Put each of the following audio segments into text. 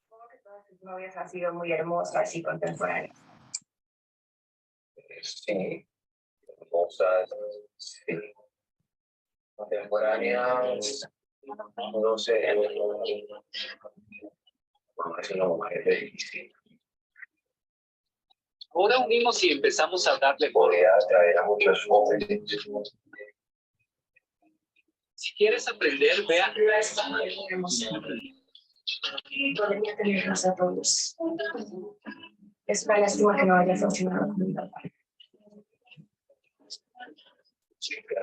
Supongo que todas sus novias han sido muy hermosas y contemporáneas. Sí, hermosas, sí, contemporáneas, no sé, porque si no, es difícil. Ahora unimos y empezamos a darle Podría atraer a muchos jóvenes. Si quieres aprender, vea. Podría tenerlos a todos. Es una lástima que no haya funcionado con mi papá. Sí, pero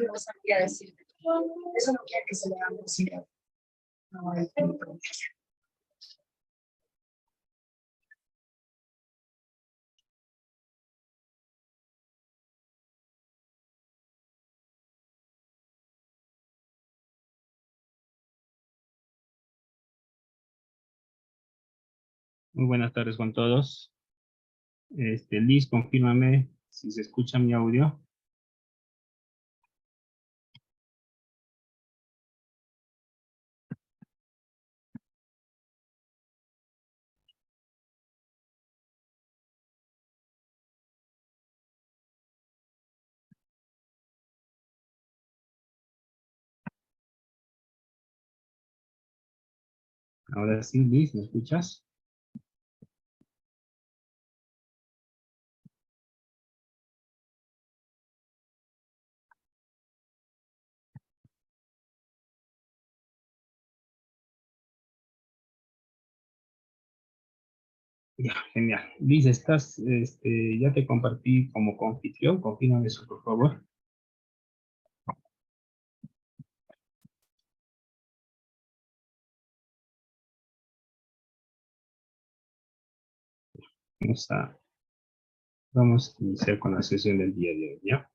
No sabría decir. Eso no quiere que se le haga posible. No, Muy buenas tardes con todos. Liz, confírmame si se escucha mi audio. Ahora sí, Liz, ¿me escuchas? Ya, genial. Liz, estás, ya te compartí como confitrión, confírmame eso, por favor. Vamos a iniciar con la sesión del día de hoy, ¿ya?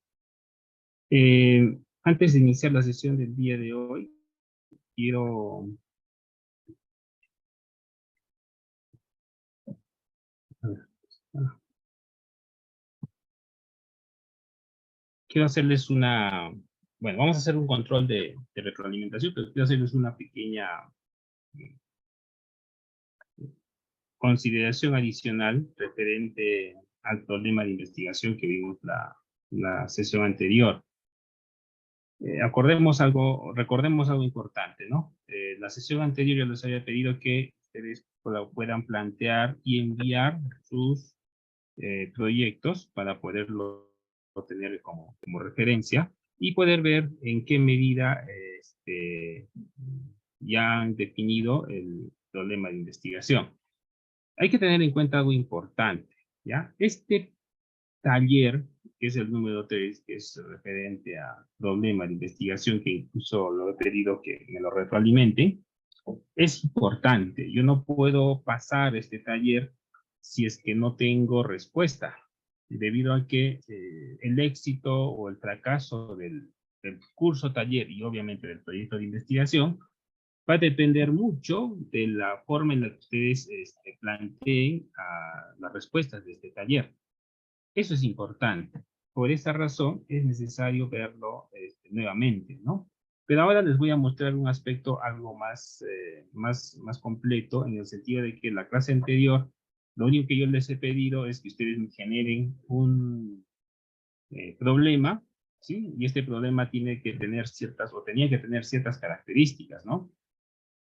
Antes de iniciar la sesión del día de hoy, quiero... Quiero hacerles una... Bueno, vamos a hacer un control de retroalimentación, pero quiero hacerles una pequeña consideración adicional referente al problema de investigación que vimos la sesión anterior. Recordemos algo importante, ¿no? La sesión anterior yo les había pedido que ustedes puedan plantear y enviar sus proyectos para poderlo tener como referencia y poder ver en qué medida ya han definido el problema de investigación. Hay que tener en cuenta algo importante, ¿ya? Este taller, que es el número 3, que es referente a problema de investigación, que incluso lo he pedido que me lo retroalimente, es importante. Yo no puedo pasar este taller si es que no tengo respuesta, debido a que el éxito o el fracaso del curso taller y obviamente del proyecto de investigación va a depender mucho de la forma en la que ustedes planteen las respuestas de este taller. Eso es importante. Por esa razón es necesario verlo nuevamente, ¿no? Pero ahora les voy a mostrar un aspecto algo más completo, en el sentido de que en la clase anterior, lo único que yo les he pedido es que ustedes me generen un problema, ¿sí? Y este problema tiene que tener tenía que tener ciertas características, ¿no?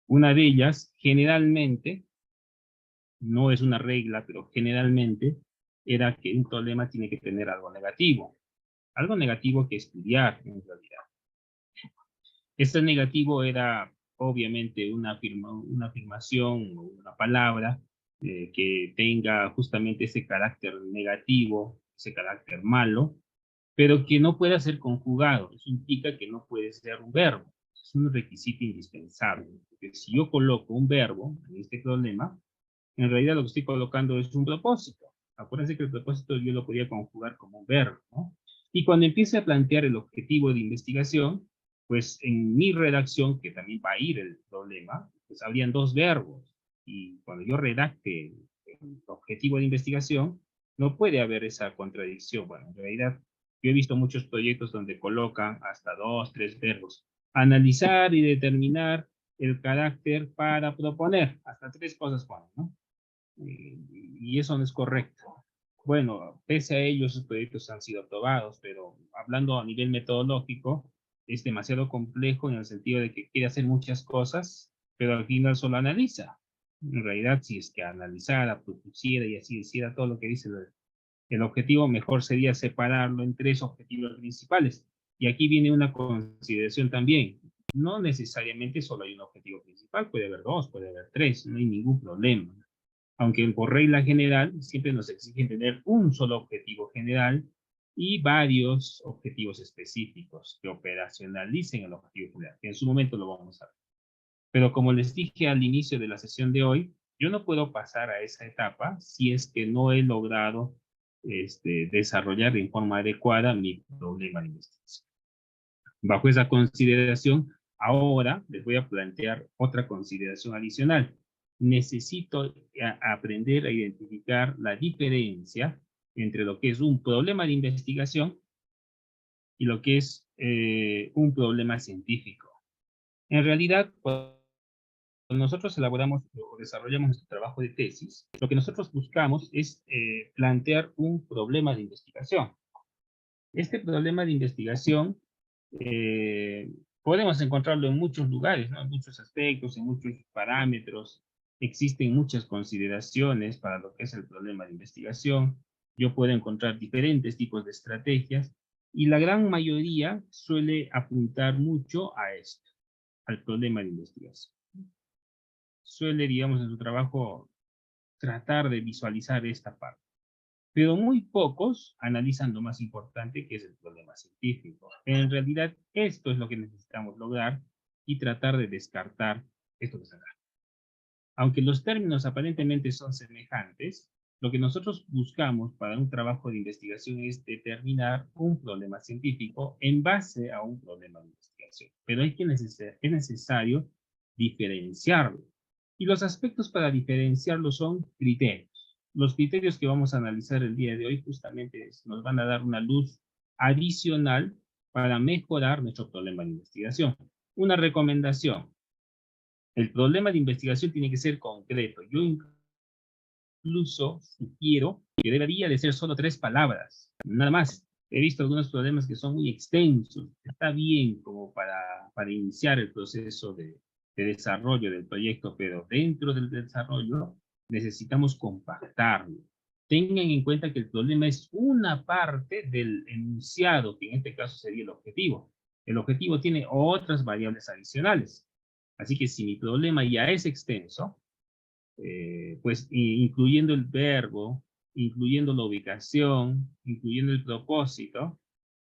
Una de ellas, generalmente, no es una regla, pero generalmente, era que un problema tiene que tener algo negativo que estudiar en realidad. Este negativo era obviamente una afirmación o una palabra que tenga justamente ese carácter negativo, ese carácter malo, pero que no pueda ser conjugado. Eso implica que no puede ser un verbo. Es un requisito indispensable. Porque si yo coloco un verbo en este problema, en realidad lo que estoy colocando es un propósito. Acuérdense que el propósito yo lo podía conjugar como un verbo, ¿no? Y cuando empiece a plantear el objetivo de investigación, pues en mi redacción, que también va a ir el problema, pues habrían dos verbos. Y cuando yo redacte el objetivo de investigación, no puede haber esa contradicción. Bueno, en realidad, yo he visto muchos proyectos donde colocan hasta 2, 3 verbos. Analizar y determinar el carácter para proponer. Hasta 3 cosas ponen, ¿no? Y eso no es correcto. Bueno, pese a ello, sus proyectos han sido aprobados, pero hablando a nivel metodológico, es demasiado complejo en el sentido de que quiere hacer muchas cosas, pero al final solo analiza. En realidad, si es que analizara, propusiera y así hiciera todo lo que dice el objetivo, mejor sería separarlo en 3 objetivos principales. Y aquí viene una consideración también. No necesariamente solo hay un objetivo principal, puede haber 2, puede haber 3, no hay ningún problema. Aunque por regla general siempre nos exigen tener un solo objetivo general y varios objetivos específicos que operacionalicen el objetivo general, que en su momento lo vamos a ver. Pero como les dije al inicio de la sesión de hoy, yo no puedo pasar a esa etapa si es que no he logrado desarrollar en forma adecuada mi problema de investigación. Bajo esa consideración, ahora les voy a plantear otra consideración adicional. Necesito aprender a identificar la diferencia entre lo que es un problema de investigación y lo que es un problema científico. En realidad, cuando nosotros elaboramos o desarrollamos nuestro trabajo de tesis, lo que nosotros buscamos es plantear un problema de investigación. Este problema de investigación podemos encontrarlo en muchos lugares, ¿no? En muchos aspectos, en muchos parámetros. Existen muchas consideraciones para lo que es el problema de investigación. Yo puedo encontrar diferentes tipos de estrategias y la gran mayoría suele apuntar mucho a esto, al problema de investigación. Suele, digamos, en su trabajo tratar de visualizar esta parte. Pero muy pocos analizan lo más importante, que es el problema científico. En realidad, esto es lo que necesitamos lograr y tratar de descartar esto que se da. Aunque los términos aparentemente son semejantes, lo que nosotros buscamos para un trabajo de investigación es determinar un problema científico en base a un problema de investigación. Pero es necesario diferenciarlo. Y los aspectos para diferenciarlo son criterios. Los criterios que vamos a analizar el día de hoy justamente nos van a dar una luz adicional para mejorar nuestro problema de investigación. Una recomendación. El problema de investigación tiene que ser concreto. Yo incluso sugiero que debería de ser solo 3 palabras, nada más. He visto algunos problemas que son muy extensos. Está bien como para iniciar el proceso de desarrollo del proyecto, pero dentro del desarrollo necesitamos compactarlo. Tengan en cuenta que el problema es una parte del enunciado, que en este caso sería el objetivo. El objetivo tiene otras variables adicionales. Así que si mi problema ya es extenso, pues incluyendo el verbo, incluyendo la ubicación, incluyendo el propósito,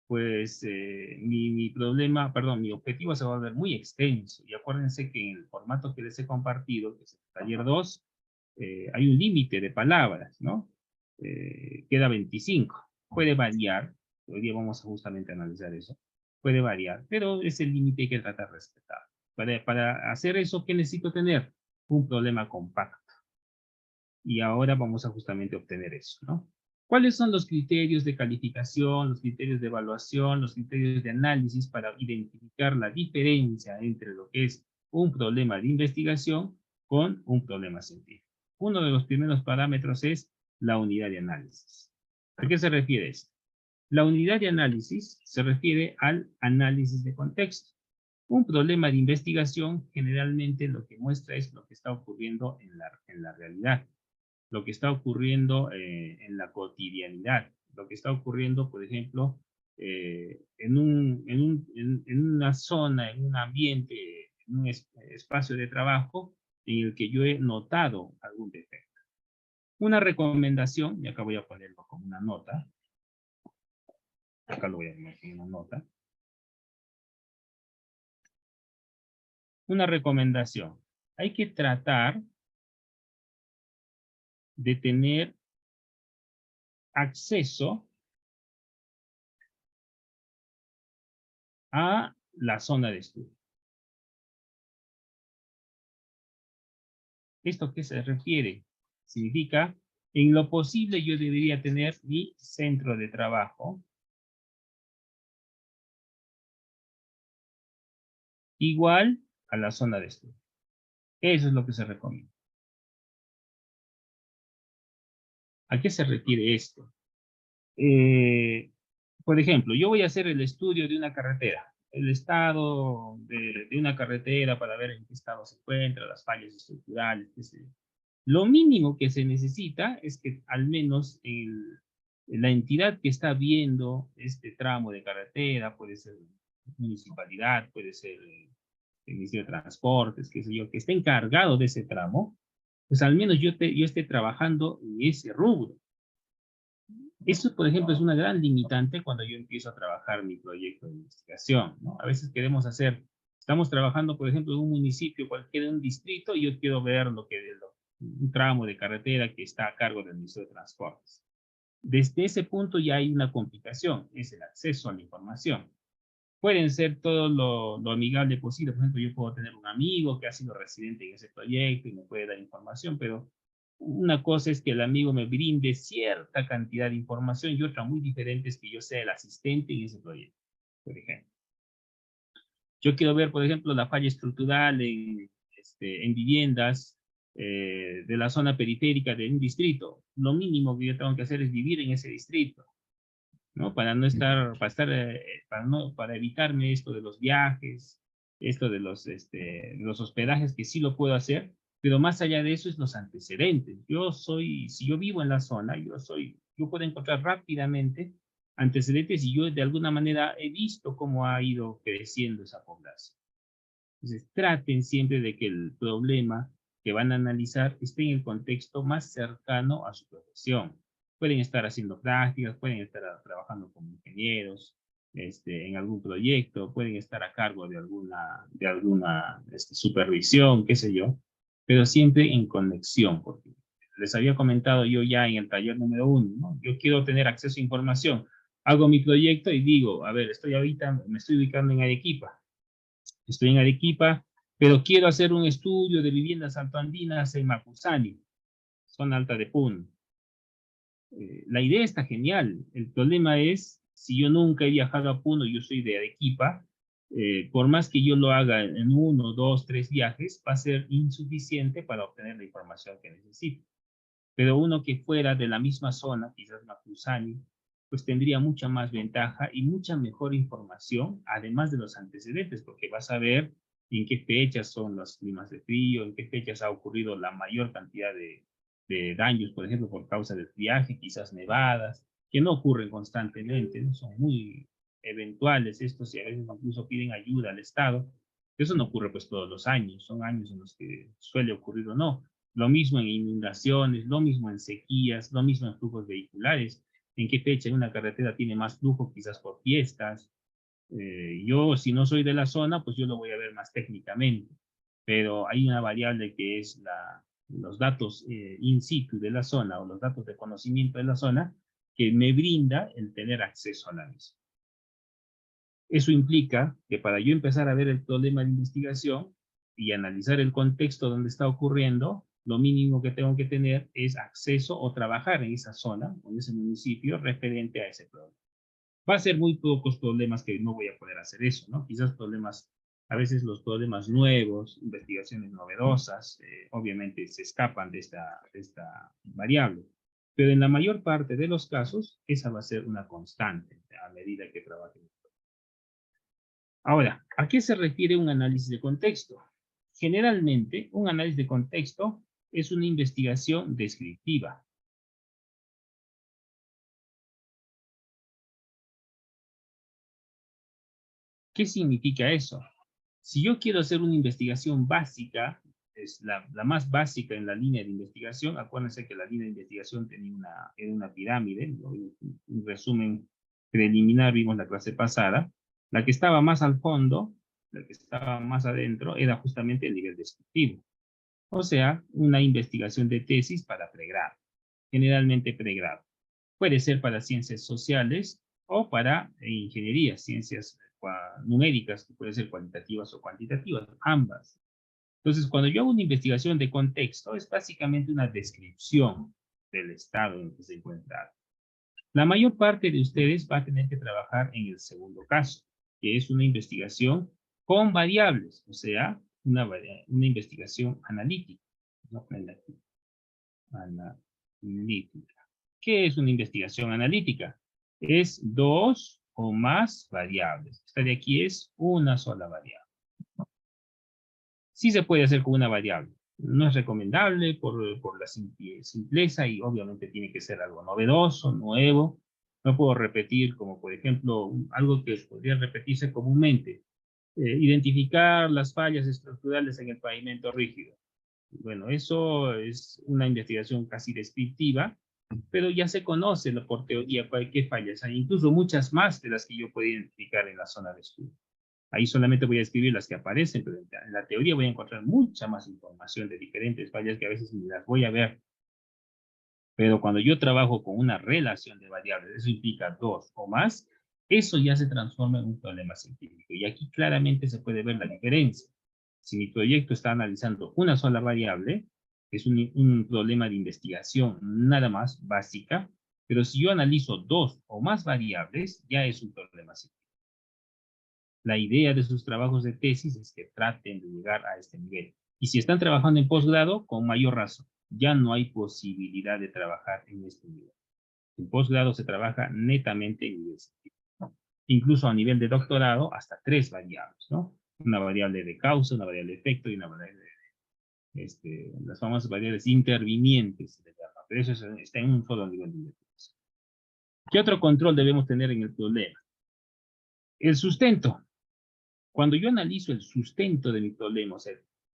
pues mi problema, perdón, mi objetivo se va a volver muy extenso. Y acuérdense que en el formato que les he compartido, que es el taller 2, hay un límite de palabras, ¿no? Queda 25. Puede variar, hoy día vamos a justamente analizar eso, puede variar, pero es el límite que tratar de respetar. Para hacer eso, ¿qué necesito tener? Un problema compacto. Y ahora vamos a justamente obtener eso, ¿no? ¿Cuáles son los criterios de calificación, los criterios de evaluación, los criterios de análisis para identificar la diferencia entre lo que es un problema de investigación con un problema científico? Uno de los primeros parámetros es la unidad de análisis. ¿A qué se refiere esto? La unidad de análisis se refiere al análisis de contexto. Un problema de investigación generalmente lo que muestra es lo que está ocurriendo en la realidad, lo que está ocurriendo en la cotidianidad, lo que está ocurriendo, por ejemplo, en una zona, en un ambiente, en un espacio de trabajo en el que yo he notado algún defecto. Una recomendación, y acá voy a ponerlo como una nota, acá lo voy a poner como una nota. Una recomendación. Hay que tratar de tener acceso a la zona de estudio. ¿Esto a qué se refiere? Significa, en lo posible yo debería tener mi centro de trabajo igual a la zona de estudio. Eso es lo que se recomienda. ¿A qué se refiere esto? Por ejemplo, yo voy a hacer el estudio de una carretera, el estado de una carretera para ver en qué estado se encuentra, las fallas estructurales, qué sé yo. Lo mínimo que se necesita es que al menos la entidad que está viendo este tramo de carretera, puede ser municipalidad, puede ser el Ministerio de Transportes, qué sé yo, que esté encargado de ese tramo, pues al menos yo esté trabajando en ese rubro. Eso, por ejemplo, es una gran limitante cuando yo empiezo a trabajar mi proyecto de investigación, ¿no? A veces queremos estamos trabajando, por ejemplo, en un municipio, cualquiera, un distrito, y yo quiero ver un tramo de carretera que está a cargo del Ministerio de Transportes. Desde ese punto ya hay una complicación, es el acceso a la información. Pueden ser todo lo amigable posible. Por ejemplo, yo puedo tener un amigo que ha sido residente en ese proyecto y me puede dar información, pero una cosa es que el amigo me brinde cierta cantidad de información y otra muy diferente es que yo sea el asistente en ese proyecto, por ejemplo. Yo quiero ver, por ejemplo, la falla estructural en viviendas de la zona periférica de un distrito. Lo mínimo que yo tengo que hacer es vivir en ese distrito, ¿no? Para evitarme esto de los viajes, esto de los hospedajes, que sí lo puedo hacer, pero más allá de eso es los antecedentes. Si yo vivo en la zona, yo puedo encontrar rápidamente antecedentes y yo de alguna manera he visto cómo ha ido creciendo esa población. Entonces, traten siempre de que el problema que van a analizar esté en el contexto más cercano a su profesión. Pueden estar haciendo prácticas, pueden estar trabajando como ingenieros, en algún proyecto, pueden estar a cargo de alguna supervisión, qué sé yo, pero siempre en conexión, porque les había comentado yo ya en el taller número 1, ¿no? Yo quiero tener acceso a información, hago mi proyecto y digo, a ver, me estoy ubicando en Arequipa, pero quiero hacer un estudio de viviendas altoandinas en Macusani, zona alta de Puno. La idea está genial. El problema es, si yo nunca he viajado a Puno, yo soy de Arequipa, por más que yo lo haga en 1, 2, 3 viajes, va a ser insuficiente para obtener la información que necesito. Pero uno que fuera de la misma zona, quizás Macusani, pues tendría mucha más ventaja y mucha mejor información, además de los antecedentes, porque vas a ver en qué fechas son los climas de frío, en qué fechas ha ocurrido la mayor cantidad de daños, por ejemplo, por causa del viaje, quizás nevadas, que no ocurren constantemente, ¿no? Son muy eventuales estos y a veces incluso piden ayuda al Estado. Eso no ocurre pues todos los años, son años en los que suele ocurrir o no. Lo mismo en inundaciones, lo mismo en sequías, lo mismo en flujos vehiculares. ¿En qué fecha una carretera tiene más flujo? Quizás por fiestas. Yo, si no soy de la zona, pues yo lo voy a ver más técnicamente. Pero hay una variable que es los datos in situ de la zona o los datos de conocimiento de la zona que me brinda el tener acceso a la misma. Eso implica que para yo empezar a ver el problema de investigación y analizar el contexto donde está ocurriendo, lo mínimo que tengo que tener es acceso o trabajar en esa zona o en ese municipio referente a ese problema. Va a ser muy pocos problemas que no voy a poder hacer eso, ¿no? Quizás a veces los problemas nuevos, investigaciones novedosas, obviamente se escapan de esta variable. Pero en la mayor parte de los casos, esa va a ser una constante a medida que trabaje. Ahora, ¿a qué se refiere un análisis de contexto? Generalmente, un análisis de contexto es una investigación descriptiva. ¿Qué significa eso? Si yo quiero hacer una investigación básica, es la más básica en la línea de investigación, acuérdense que la línea de investigación era una pirámide, ¿no? Un resumen preliminar vimos la clase pasada. La que estaba más al fondo, la que estaba más adentro, era justamente el nivel descriptivo. O sea, una investigación de tesis para pregrado, generalmente pregrado. Puede ser para ciencias sociales o para ingeniería, ciencias numéricas, que pueden ser cualitativas o cuantitativas, ambas. Entonces, cuando yo hago una investigación de contexto, es básicamente una descripción del estado en el que se encuentra. La mayor parte de ustedes va a tener que trabajar en el segundo caso, que es una investigación con variables, o sea, una investigación analítica. ¿No? Analítica. ¿Qué es una investigación analítica? Es dos o más variables. Esta de aquí es una sola variable. Sí se puede hacer con una variable. No es recomendable por la simpleza y obviamente tiene que ser algo novedoso, nuevo. No puedo repetir como por ejemplo algo que podría repetirse comúnmente. Identificar las fallas estructurales en el pavimento rígido. Bueno, eso es una investigación casi descriptiva, pero ya se conoce por teoría qué fallas hay, incluso muchas más de las que yo puedo identificar en la zona de estudio. Ahí solamente voy a escribir las que aparecen, pero en la teoría voy a encontrar mucha más información de diferentes fallas que a veces ni las voy a ver. Pero cuando yo trabajo con una relación de variables, eso implica dos o más, eso ya se transforma en un problema científico. Y aquí claramente se puede ver la diferencia. Si mi proyecto está analizando una sola variable, es un problema de investigación nada más básica, pero si yo analizo dos o más variables, ya es un problema científico. La idea de sus trabajos de tesis es que traten de llegar a este nivel. Y si están trabajando en posgrado, con mayor razón, ya no hay posibilidad de trabajar en este nivel. En posgrado se trabaja netamente en nivel científico. Incluso a nivel de doctorado, hasta 3 variables, ¿no? Una variable de causa, una variable de efecto y una variable de las famosas variables intervinientes, se le llama, pero eso está en un solo nivel de investigación. ¿Qué otro control debemos tener en el problema? El sustento. Cuando yo analizo el sustento de mi problema, o sea,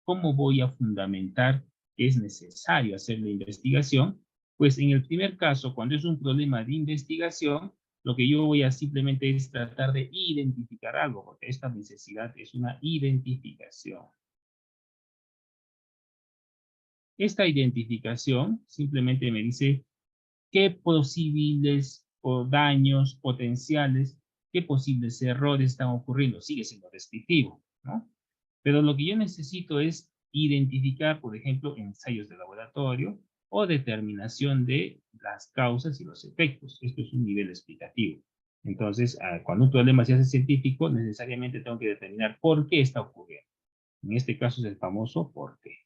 cómo voy a fundamentar que es necesario hacer la investigación, pues en el primer caso, cuando es un problema de investigación, lo que yo voy a simplemente es tratar de identificar algo, porque esta necesidad es una identificación. Esta identificación simplemente me dice qué posibles o daños potenciales, qué posibles errores están ocurriendo. Sigue siendo descriptivo, ¿no? Pero lo que yo necesito es identificar, por ejemplo, ensayos de laboratorio o determinación de las causas y los efectos. Esto es un nivel explicativo. Entonces, cuando un problema se hace científico, necesariamente tengo que determinar por qué está ocurriendo. En este caso es el famoso por qué.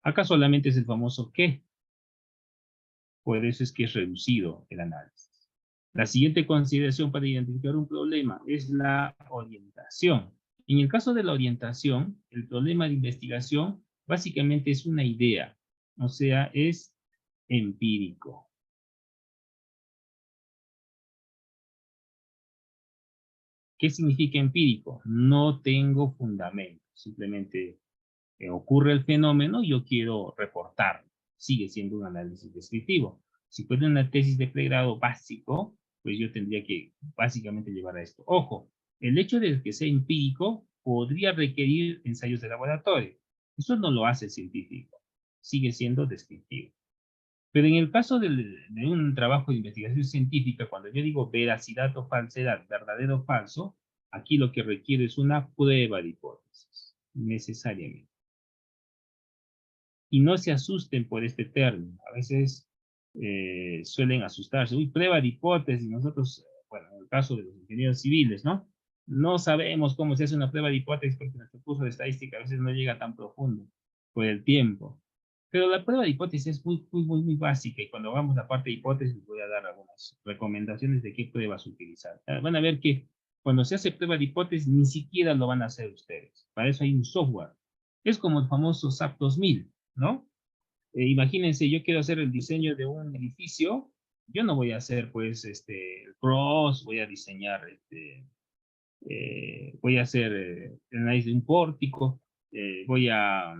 Acá solamente es el famoso qué. Por eso es que es reducido el análisis. La siguiente consideración para identificar un problema es la orientación. En el caso de la orientación, el problema de investigación básicamente es una idea, o sea, es empírico. ¿Qué significa empírico? No tengo fundamento, simplemente ocurre el fenómeno y yo quiero reportarlo. Sigue siendo un análisis descriptivo. Si fuera una tesis de pregrado básico, pues yo tendría que básicamente llevar a esto. Ojo, el hecho de que sea empírico podría requerir ensayos de laboratorio. Eso no lo hace científico. Sigue siendo descriptivo. Pero en el caso de un trabajo de investigación científica, cuando yo digo veracidad o falsedad, verdadero o falso, aquí lo que requiere es una prueba de hipótesis, necesariamente. Y no se asusten por este término. A veces suelen asustarse. Uy, prueba de hipótesis. Nosotros, bueno, en el caso de los ingenieros civiles, ¿no? No sabemos cómo se hace una prueba de hipótesis porque nuestro curso de estadística a veces no llega tan profundo por el tiempo. Pero la prueba de hipótesis es muy básica y cuando hagamos la parte de hipótesis voy a dar algunas recomendaciones de qué pruebas utilizar. Van a ver que cuando se hace prueba de hipótesis ni siquiera lo van a hacer ustedes. Para eso hay un software. Es como el famoso SAP 2000, ¿no? Imagínense, yo quiero hacer el diseño de un edificio, yo no voy a hacer pues el cross, voy a diseñar voy a hacer el análisis de un pórtico, voy a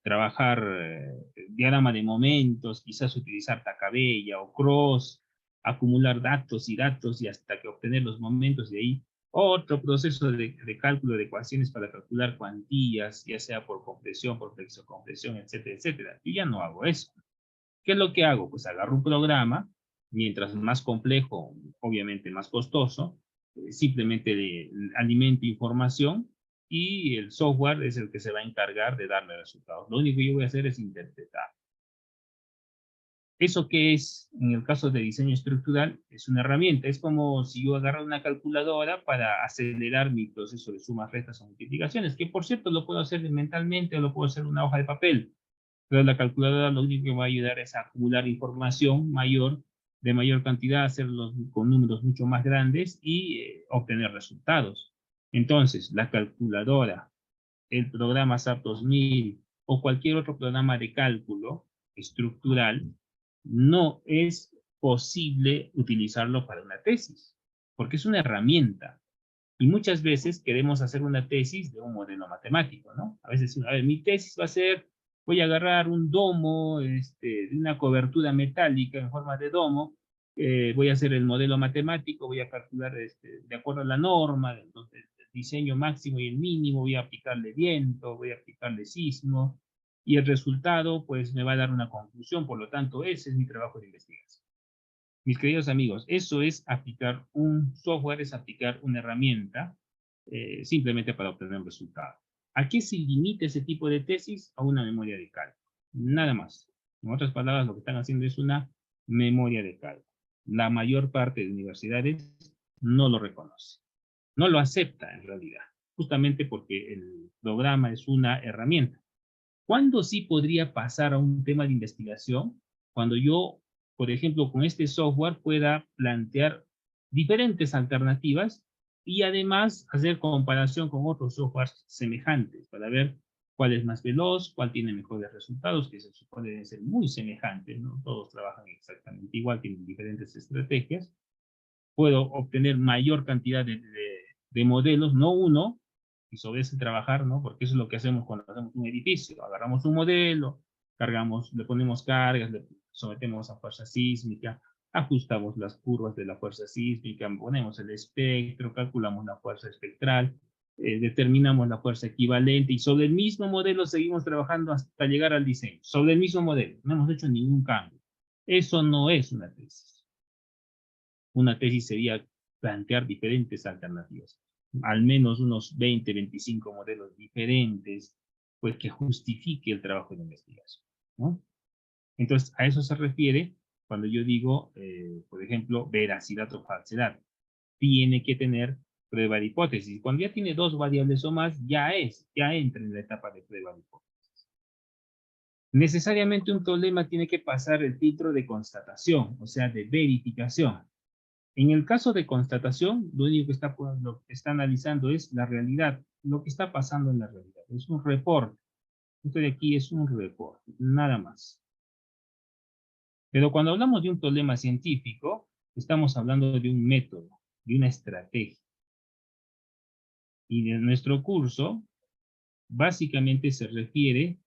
trabajar diagrama de momentos, quizás utilizar Tacabella o Cross, acumular datos y hasta que obtener los momentos de ahí. Otro proceso de cálculo de ecuaciones para calcular cuantías, ya sea por compresión, por flexocompresión, etcétera, etcétera. Yo ya no hago eso. ¿Qué es lo que hago? Pues agarro un programa, mientras más complejo, obviamente más costoso, simplemente le alimento información y el software es el que se va a encargar de darme resultados. Lo único que yo voy a hacer es interpretar. ¿Eso qué es? En el caso de diseño estructural, es una herramienta. Es como si yo agarrara una calculadora para acelerar mi proceso de sumas, restas o multiplicaciones, que por cierto lo puedo hacer mentalmente o lo puedo hacer en una hoja de papel. Pero la calculadora lo único que me va a ayudar es a acumular información mayor, de mayor cantidad, hacerlos con números mucho más grandes y obtener resultados. Entonces, la calculadora, el programa SAP 2000 o cualquier otro programa de cálculo estructural, no es posible utilizarlo para una tesis, porque es una herramienta. Y muchas veces queremos hacer una tesis de un modelo matemático, ¿no? A veces, a ver, mi tesis va a ser, voy a agarrar un domo, de una cobertura metálica en forma de domo, voy a hacer el modelo matemático, voy a calcular de acuerdo a la norma, entonces, el diseño máximo y el mínimo, voy a aplicarle viento, voy a aplicarle sismo, y el resultado, pues, me va a dar una conclusión, por lo tanto, ese es mi trabajo de investigación. Mis queridos amigos, eso es aplicar un software, es aplicar una herramienta simplemente para obtener un resultado. ¿A qué se limita ese tipo de tesis? A una memoria de cálculo. Nada más. En otras palabras, lo que están haciendo es una memoria de cálculo. La mayor parte de universidades no lo reconoce. No lo acepta en realidad, justamente porque el programa es una herramienta. ¿Cuándo sí podría pasar a un tema de investigación? Cuando yo, por ejemplo, con este software pueda plantear diferentes alternativas y además hacer comparación con otros softwares semejantes para ver cuál es más veloz, cuál tiene mejores resultados, que se supone deben ser muy semejantes, ¿no? Todos trabajan exactamente igual, tienen diferentes estrategias. Puedo obtener mayor cantidad de modelos, no uno, y sobre ese trabajar, ¿no? Porque eso es lo que hacemos cuando hacemos un edificio. Agarramos un modelo, cargamos, le ponemos cargas, le sometemos a fuerza sísmica, ajustamos las curvas de la fuerza sísmica, ponemos el espectro, calculamos la fuerza espectral, determinamos la fuerza equivalente y sobre el mismo modelo seguimos trabajando hasta llegar al diseño. Sobre el mismo modelo, no hemos hecho ningún cambio. Eso no es una tesis. Una tesis sería plantear diferentes alternativas, al menos unos 20, 25 modelos diferentes, pues que justifique el trabajo de investigación, ¿no? Entonces, a eso se refiere cuando yo digo, por ejemplo, veracidad o falsedad. Tiene que tener prueba de hipótesis. Cuando ya tiene dos variables o más, ya entra en la etapa de prueba de hipótesis. Necesariamente un problema tiene que pasar el filtro de constatación, o sea, de verificación. En el caso de constatación, lo único lo que está analizando es la realidad, lo que está pasando en la realidad. Es un reporte. Esto de aquí es un reporte, nada más. Pero cuando hablamos de un problema científico, estamos hablando de un método, de una estrategia. Y de nuestro curso, básicamente se refiere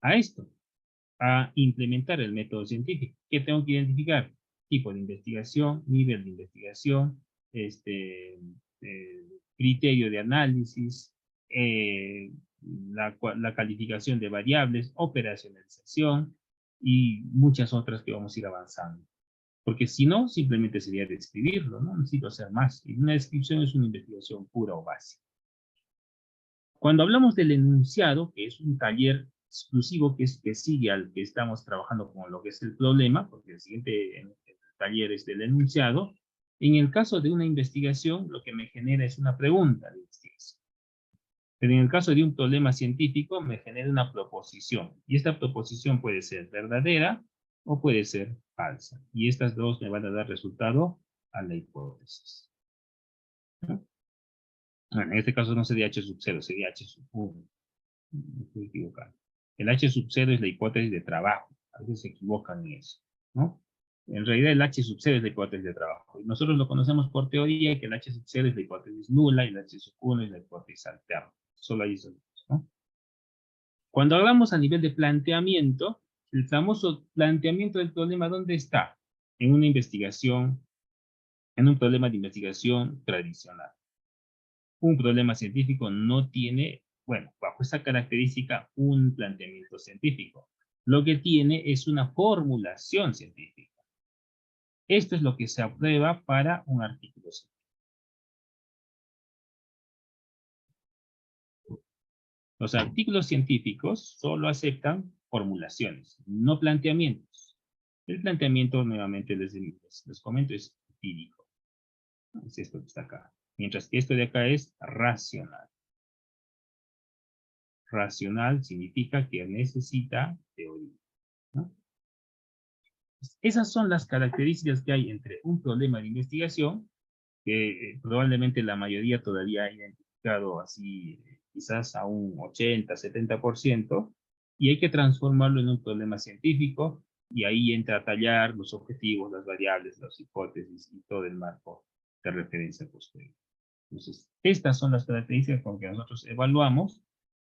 a esto, a implementar el método científico. ¿Qué tengo que identificar? Tipo de investigación, nivel de investigación, criterio de análisis, la calificación de variables, operacionalización y muchas otras que vamos a ir avanzando. Porque si no, simplemente sería describirlo, ¿no? Necesito hacer más. Y una descripción es una investigación pura o básica. Cuando hablamos del enunciado, que es un taller exclusivo que sigue al que estamos trabajando con lo que es el problema, porque el siguiente taller es del enunciado, en el caso de una investigación, lo que me genera es una pregunta de investigación. Pero en el caso de un problema científico, me genera una proposición. Y esta proposición puede ser verdadera o puede ser falsa. Y estas dos me van a dar resultado a la hipótesis. ¿No? Bueno, en este caso no sería H sub 0, sería H sub 1. Me estoy equivocando. El H sub 0 es la hipótesis de trabajo. A veces se equivocan en eso, ¿no? En realidad el H sub 0 es la hipótesis de trabajo. Y nosotros lo conocemos por teoría, que el H sub 0 es la hipótesis nula y el H sub 1 es la hipótesis alterna. Solo ahí son, ¿no? Cuando hablamos a nivel de planteamiento, el famoso planteamiento del problema, ¿dónde está? En una investigación, en un problema de investigación tradicional. Un problema científico no tiene, bueno, bajo esa característica, un planteamiento científico. Lo que tiene es una formulación científica. Esto es lo que se aprueba para un artículo científico. Los artículos científicos solo aceptan formulaciones, no planteamientos. El planteamiento, nuevamente les comento, es empírico. Es esto que está acá. Mientras que esto de acá es racional. Racional significa que necesita teoría, ¿no? Esas son las características que hay entre un problema de investigación, que probablemente la mayoría todavía ha identificado así, quizás a un 80, 70%, y hay que transformarlo en un problema científico, y ahí entra a tallar los objetivos, las variables, las hipótesis y todo el marco de referencia posterior. Entonces, estas son las características con que nosotros evaluamos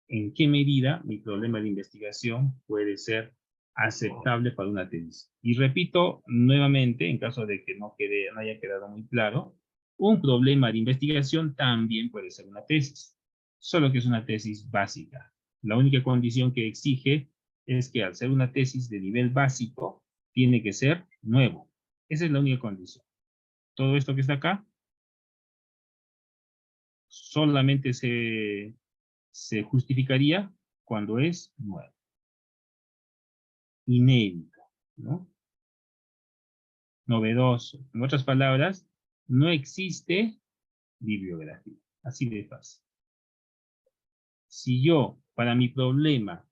en qué medida mi problema de investigación puede ser aceptable para una tesis. Y repito nuevamente, en caso de que no haya quedado muy claro, un problema de investigación también puede ser una tesis, solo que es una tesis básica. La única condición que exige es que al ser una tesis de nivel básico, tiene que ser nuevo. Esa es la única condición. Todo esto que está acá, solamente se justificaría cuando es nuevo, inédito, ¿no? Novedoso. En otras palabras, no existe bibliografía. Así de fácil. Si yo, para mi problema,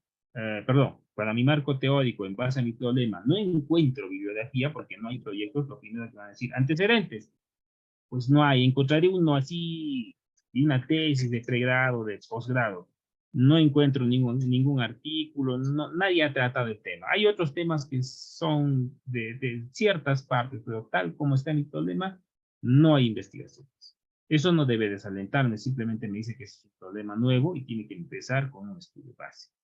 para mi marco teórico, en base a mi problema, no encuentro bibliografía porque no hay proyectos, lo primero que van a decir, antecedentes. Pues no hay. Encontraré uno así, y una tesis de pregrado, de posgrado. No encuentro ningún artículo, nadie ha tratado el tema. Hay otros temas que son de ciertas partes, pero tal como está mi problema, no hay investigaciones. Eso no debe desalentarme, simplemente me dice que es un problema nuevo y tiene que empezar con un estudio básico.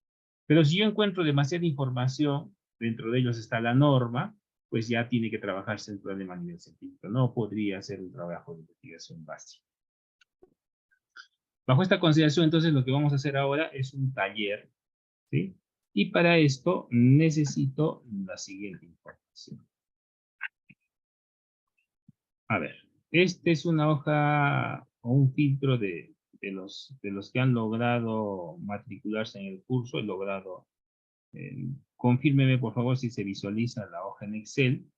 Pero si yo encuentro demasiada información, dentro de ellos está la norma, pues ya tiene que trabajarse el problema a nivel científico. No podría ser un trabajo de investigación básico. Bajo esta consideración, entonces, lo que vamos a hacer ahora es un taller, ¿sí? Y para esto necesito la siguiente información. A ver, este es una hoja o un filtro de los que han logrado matricularse en el curso, he logrado, confírmeme por favor si se visualiza la hoja en Excel.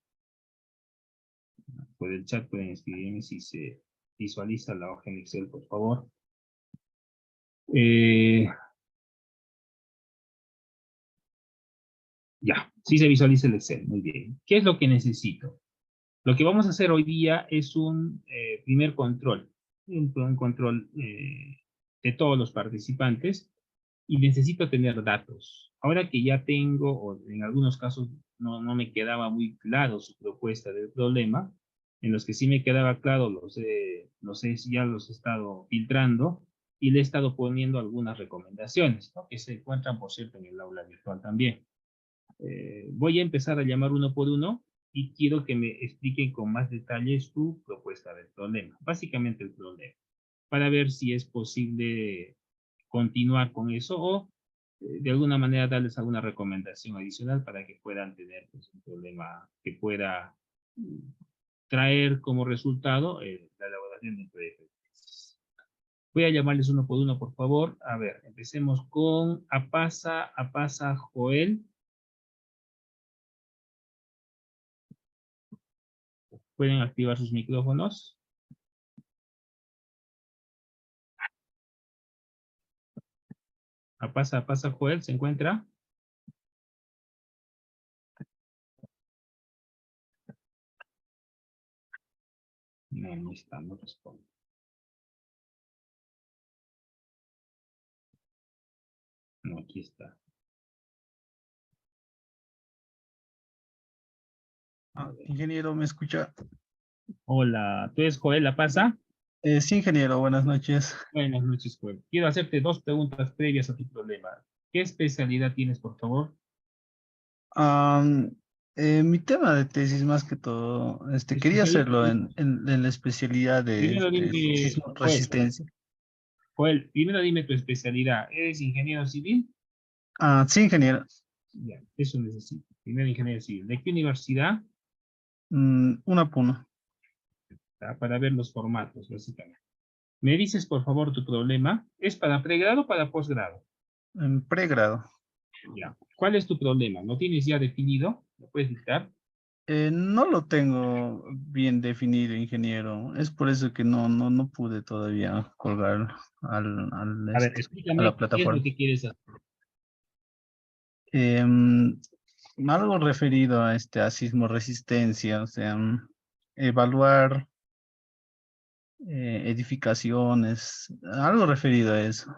Por el chat pueden escribirme si se visualiza la hoja en Excel, por favor. Ya, sí se visualiza el Excel, muy bien. ¿Qué es lo que necesito? Lo que vamos a hacer hoy día es un primer control, un control de todos los participantes, y necesito tener datos. Ahora que ya tengo, o en algunos casos no me quedaba muy claro su propuesta del problema, en los que sí me quedaba claro ya los he estado filtrando, y le he estado poniendo algunas recomendaciones, ¿no? Que se encuentran, por cierto, en el aula virtual también. Voy a empezar a llamar uno por uno y quiero que me expliquen con más detalle su propuesta del problema, básicamente el problema, para ver si es posible continuar con eso o de alguna manera darles alguna recomendación adicional para que puedan tener pues, un problema que pueda traer como resultado la elaboración de un proyecto. Voy a llamarles uno por uno, por favor. A ver, empecemos con Apasa Joel. Pueden activar sus micrófonos. Apasa Joel, ¿se encuentra? No está, no responde. No, aquí está. Ingeniero, ¿me escucha? Hola, ¿tú eres Joel Apasa? Sí, ingeniero, buenas noches. Buenas noches, Joel. Quiero hacerte dos preguntas previas a tu problema. ¿Qué especialidad tienes, por favor? Mi tema de tesis, más que todo, quería Especialidad. hacerlo en la especialidad de Primero dime, sismo resistencia. Joel, primero dime tu especialidad. ¿Eres ingeniero civil? Sí, ingeniero. Ya, eso necesito. Primero ingeniero civil. ¿De qué universidad? Una Puno. Para ver los formatos, básicamente. ¿Me dices, por favor, tu problema? ¿Es para pregrado o para posgrado? En pregrado. Ya. ¿Cuál es tu problema? ¿Lo tienes ya definido? ¿Lo puedes dictar? No lo tengo bien definido, ingeniero. Es por eso que no pude todavía colgar A ver, a la explícame qué es lo plataforma. que quieres hacer. Em, Algo referido a sismo resistencia, o sea, evaluar edificaciones, algo referido a eso.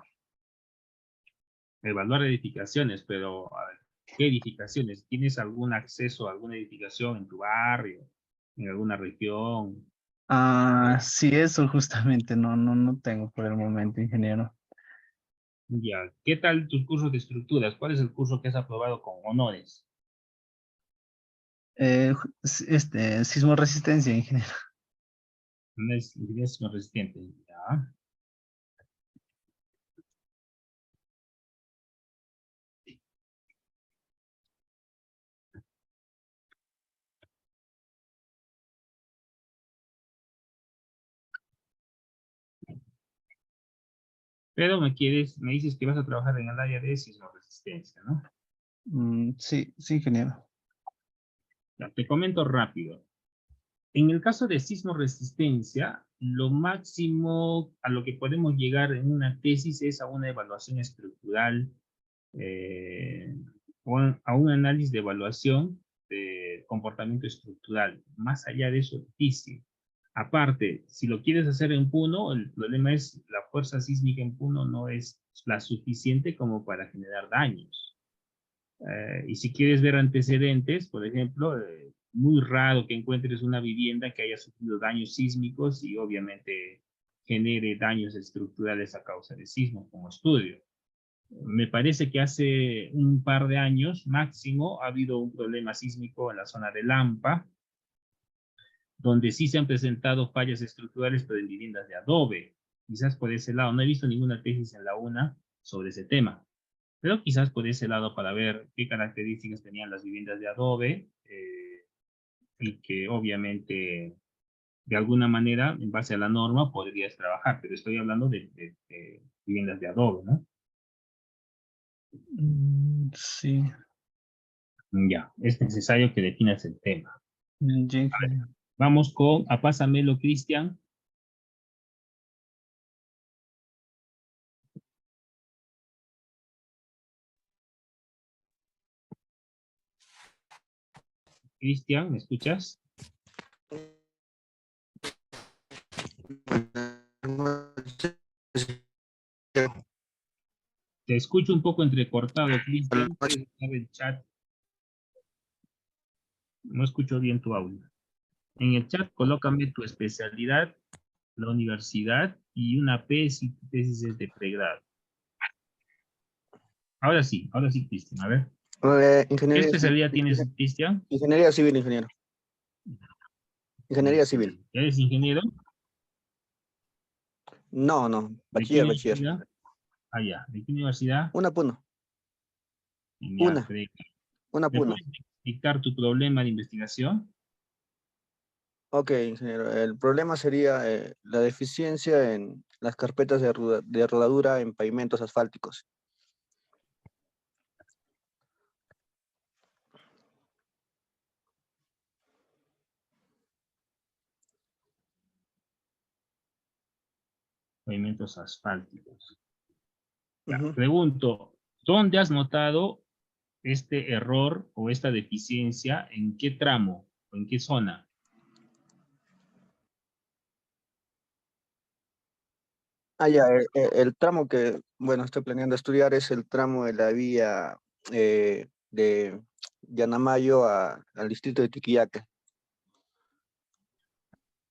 Evaluar edificaciones, pero a ver, ¿qué edificaciones? ¿Tienes algún acceso a alguna edificación en tu barrio, en alguna región? Ah, sí, eso justamente no tengo por el momento, ingeniero. Ya, ¿qué tal tus cursos de estructuras? ¿Cuál es el curso que has aprobado con honores? Sismo resistencia, ingeniero. No es ingeniería sismo resistente. Ya. Pero me dices que vas a trabajar en el área de sismo resistencia, ¿no? Sí, sí, ingeniero. Ya, te comento rápido. En el caso de sismo resistencia, lo máximo a lo que podemos llegar en una tesis es a una evaluación estructural eh, o a un análisis de evaluación de comportamiento estructural. Más allá de eso, difícil. Aparte, si lo quieres hacer en Puno, el problema es la fuerza sísmica en Puno no es la suficiente como para generar daños. Y si quieres ver antecedentes, por ejemplo, muy raro que encuentres una vivienda que haya sufrido daños sísmicos y obviamente genere daños estructurales a causa de sismo como estudio. Me parece que hace un par de años máximo ha habido un problema sísmico en la zona de Lampa, donde sí se han presentado fallas estructurales, pero en viviendas de adobe. Quizás por ese lado, no he visto ninguna tesis en la UNA sobre ese tema, pero quizás por ese lado para ver qué características tenían las viviendas de adobe y que obviamente de alguna manera, en base a la norma, podrías trabajar, pero estoy hablando de viviendas de adobe, ¿no? Sí, Ya, es necesario que definas el tema. ya, ingeniero. Vamos con Apásamelo, Cristian. Cristian, ¿me escuchas? Te escucho un poco entrecortado, Cristian. ¿Puedes usar el chat? No escucho bien tu audio. En el chat, colócame tu especialidad, la universidad y una P si tu tesis es de pregrado. Ahora sí, Cristian. A ver, ¿qué Ingeniería, especialidad tienes, Cristian? ingeniería civil, ingeniero. Ingeniería civil. ¿Eres ingeniero? No, ¿De qué bachiller. universidad? Ah, ya. ¿De qué universidad? Una Puno, Ya, una, una ¿me Puno. puedes dictar tu problema de investigación? Ok, ingeniero. El problema sería la deficiencia en las carpetas de rodadura en pavimentos asfálticos. Pavimentos asfálticos. Ya, Ujú. pregunto, ¿dónde has notado este error o esta deficiencia? ¿En qué tramo o en qué zona? Ah, ya, el tramo que, bueno, estoy planeando estudiar es el tramo de la vía de Yanamayo al distrito de Tiquiyaque.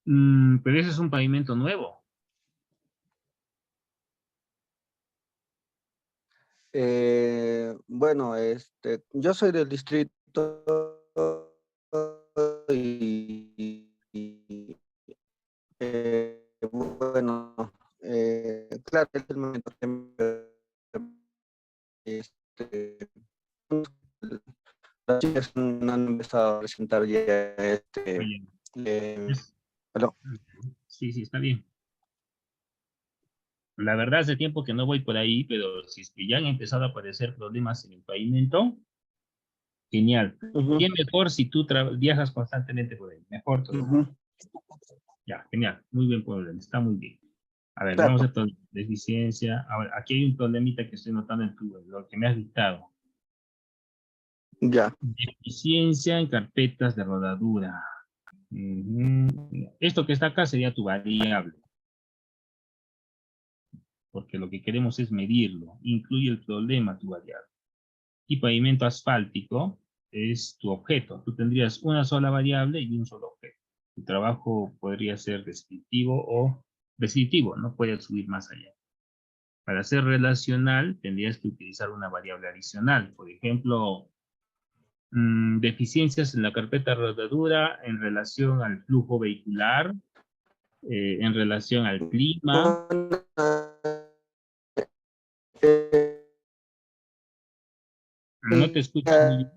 Pero ese es un pavimento nuevo. Bueno, yo soy del distrito y, bueno, claro, es el momento que este, las chicas no han empezado a presentar ya Oye, eh, es- aló. sí, sí, está bien. La verdad, hace tiempo que no voy por ahí, pero si es que ya han empezado a aparecer problemas en el pavimento, Genial. Ujú, Bien mejor si tú viajas constantemente por ahí. Mejor todo. ujú. Ya, genial. Muy bien, problema. Está muy bien. A ver, vamos Claro, a deficiencia. Ahora, aquí hay un problemita que estoy notando en lo que me has dictado. ya. Deficiencia en carpetas de rodadura. Ujú. Esto que está acá sería tu variable, porque lo que queremos es medirlo. Incluye el problema tu variable. Y pavimento asfáltico es tu objeto. Tú tendrías una sola variable y un solo objeto. Tu trabajo podría ser descriptivo o descriptivo, no puedes subir más allá. Para ser relacional, tendrías que utilizar una variable adicional. Por ejemplo, deficiencias en la carpeta rodadura en relación al flujo vehicular, en relación al clima. Eh, No te escucho muy bien.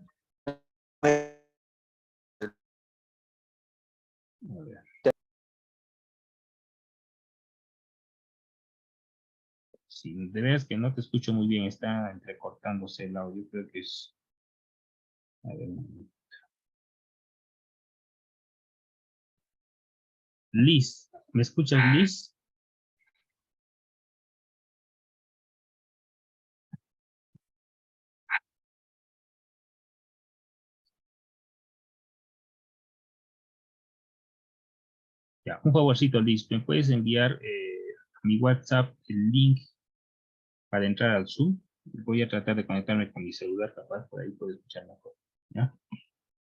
A ver. Si de veras que no te escucho muy bien, está entrecortándose el audio, creo que es... A ver. Liz, ¿me escuchas, Liz? Ya, un favorcito, Liz, ¿me puedes enviar a mi WhatsApp el link para entrar al Zoom? Voy a tratar de conectarme con mi celular, capaz por ahí puedo escuchar mejor. ¿Ya?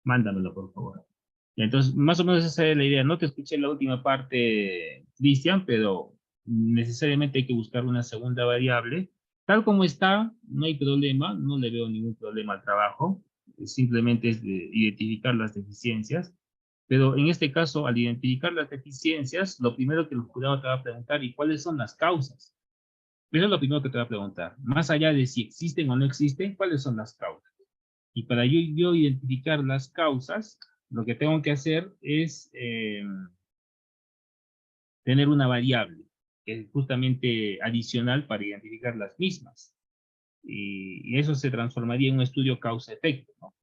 Mándamelo, por favor. Entonces, más o menos esa es la idea. No te escuché la última parte, Cristian, pero necesariamente hay que buscar una segunda variable. Tal como está, no hay problema, no le veo ningún problema al trabajo. Simplemente es de identificar las deficiencias. Pero en este caso, al identificar las deficiencias, lo primero que el jurado te va a preguntar, ¿y cuáles son las causas? Eso es lo primero que te va a preguntar. Más allá de si existen o no existen, ¿cuáles son las causas? Y para yo identificar las causas, lo que tengo que hacer es tener una variable que es justamente adicional para identificar las mismas. Y eso se transformaría en un estudio causa-efecto, ¿no?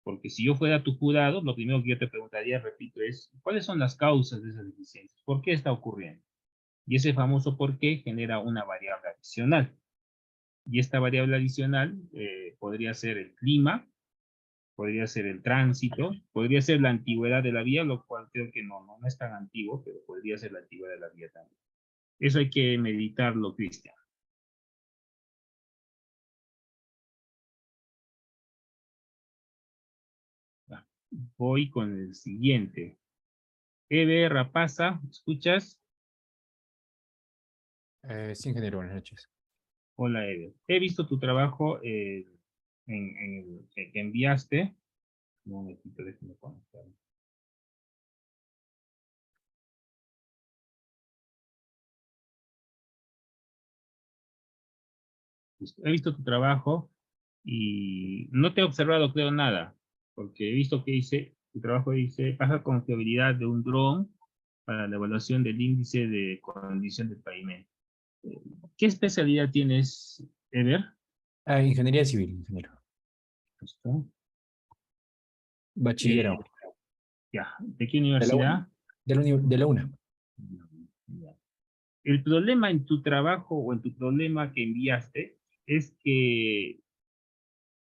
Porque si yo fuera tu jurado, lo primero que yo te preguntaría, repito, es ¿cuáles son las causas de esas deficiencias? ¿Por qué está ocurriendo? Y ese famoso por qué genera una variable adicional. Y esta variable adicional podría ser el clima, podría ser el tránsito, podría ser la antigüedad de la vía, lo cual creo que no es tan antiguo, pero podría ser la antigüedad de la vía también. Eso hay que meditarlo, Cristian. Voy con el siguiente. Eve Rapaza, ¿escuchas? Sí, ingeniero, buenas noches. Hola, Eve. He visto tu trabajo en el que enviaste. Un momentito, déjame conectar. He visto tu trabajo y no te he observado, creo, nada, porque he visto que tu trabajo dice, baja confiabilidad de un dron para la evaluación del índice de condición del pavimento. ¿Qué especialidad tienes, Ever? Ingeniería civil, ingeniero. ¿Esto? Bachillerato. Ya, ¿de qué De la UNA. universidad? De la UNA. Ya. El problema en tu trabajo o en tu problema que enviaste es que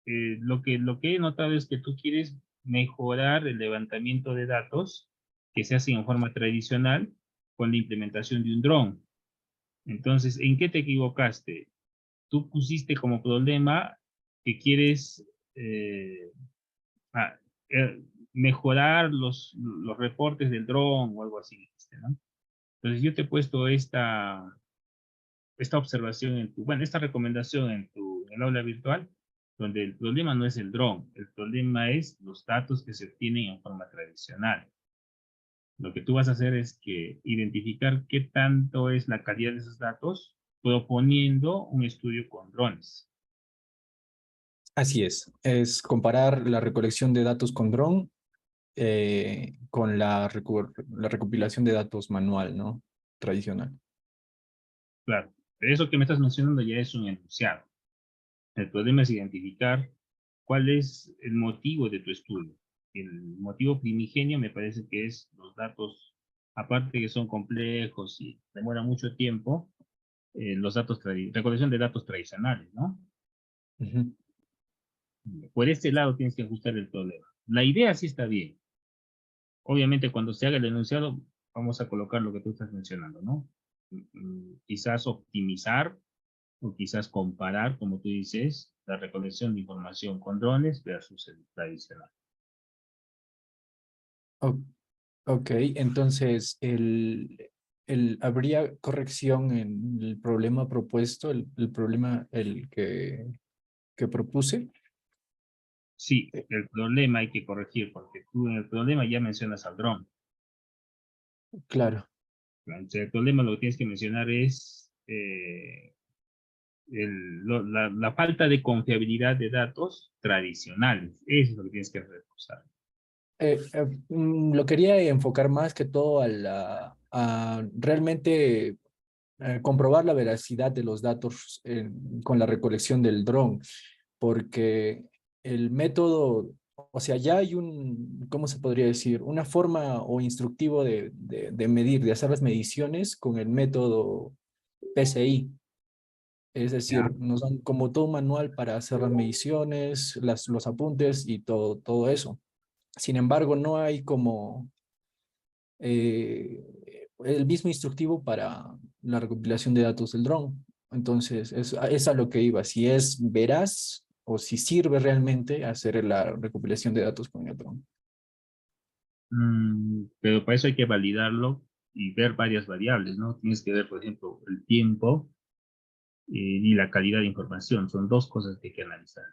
lo que he notado es que tú quieres mejorar el levantamiento de datos que se hace en forma tradicional con la implementación de un dron. Entonces, ¿en qué te equivocaste? Tú pusiste como problema que quieres ah, mejorar los reportes del dron o algo así, ¿no? Entonces, yo te he puesto esta observación esta recomendación en el aula virtual, donde el problema no es el dron, el problema es los datos que se obtienen en forma tradicional. Lo que tú vas a hacer es que identificar qué tanto es la calidad de esos datos, proponiendo un estudio con drones. Así es comparar la recolección de datos con dron con la recopilación de datos manual, ¿no? Tradicional. Claro, pero eso que me estás mencionando ya es un enunciado. El problema es identificar ¿Cuál es el motivo de tu estudio? El motivo primigenio me parece que es los datos, aparte que son complejos y demoran mucho tiempo, los datos, recolección de datos tradicionales, ¿no? Ujú. Por este lado tienes que ajustar el problema. La idea sí está bien. Obviamente cuando se haga el enunciado vamos a colocar lo que tú estás mencionando, ¿no? Quizás optimizar o quizás comparar, como tú dices, la recolección de información con drones versus el tradicional. O- Ok, entonces ¿habría corrección en el problema propuesto, el problema que propuse? Sí, el problema hay que corregir, porque tú en el problema ya mencionas al dron. Claro. Entonces, el problema lo que tienes que mencionar es la falta de confiabilidad de datos tradicionales. Eso es lo que tienes que reforzar. Lo quería enfocar más que todo a realmente comprobar la veracidad de los datos con la recolección del dron, porque el método, o sea, ya hay ¿cómo se podría decir? Una forma o instructivo de medir, de hacer las mediciones con el método PCI. Es Ya. decir, nos dan como todo un manual para hacer las mediciones, los apuntes y todo eso. Sin embargo, no hay como el mismo instructivo para la recopilación de datos del dron. Entonces, es a lo que iba. Si es veraz o si sirve realmente hacer la recopilación de datos con el dron. Pero para eso hay que validarlo y ver varias variables, ¿no? Tienes que ver, por ejemplo, el tiempo y la calidad de información. Son dos cosas que hay que analizar.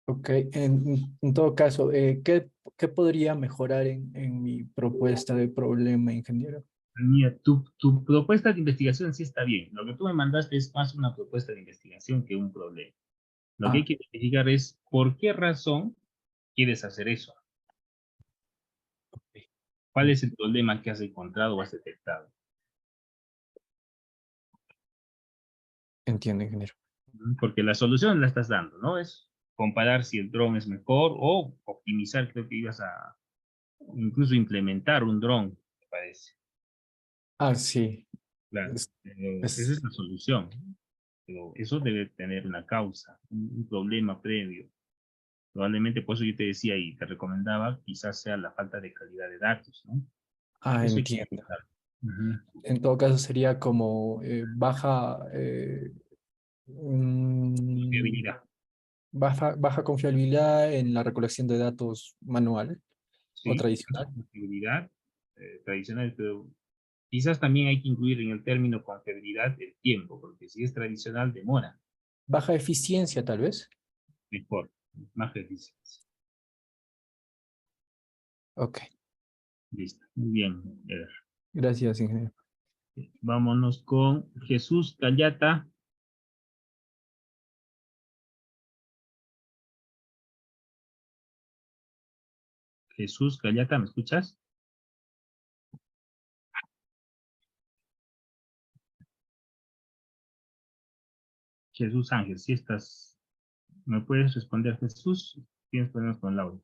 Ok, en todo caso, ¿qué podría mejorar en mi propuesta de problema, ingeniero? Mira, tu propuesta de investigación sí está bien. Lo que tú me mandaste es más una propuesta de investigación que un problema. Lo que hay Ah, que verificar es por qué razón quieres hacer eso. ¿Cuál es el problema que has encontrado o has detectado? entiendo, ingeniero. Porque la solución la estás dando, ¿no? Es comparar si el dron es mejor o optimizar, creo que ibas a incluso implementar un dron, me parece. Ah, sí. Claro, Es, pero esa es- es la solución. Pero eso debe tener una causa, un problema previo. Probablemente por eso yo te decía y te recomendaba, quizás sea la falta de calidad de datos, ¿no? Eso hay que entiendo. verificar. Ujú. En todo caso sería como Confiabilidad. baja confiabilidad en la recolección de datos manual o Sí, tradicional. confiabilidad tradicional, pero quizás también hay que incluir en el término confiabilidad el tiempo, porque si es tradicional demora, Baja eficiencia, tal vez. mejor, más eficiencia. Ok, Listo, muy bien, Eder. gracias, ingeniero. Vámonos con Jesús Callata. Jesús Callata, ¿me escuchas? Jesús Ángel, si estás, ¿me puedes responder, Jesús? Tienes problemas con el audio.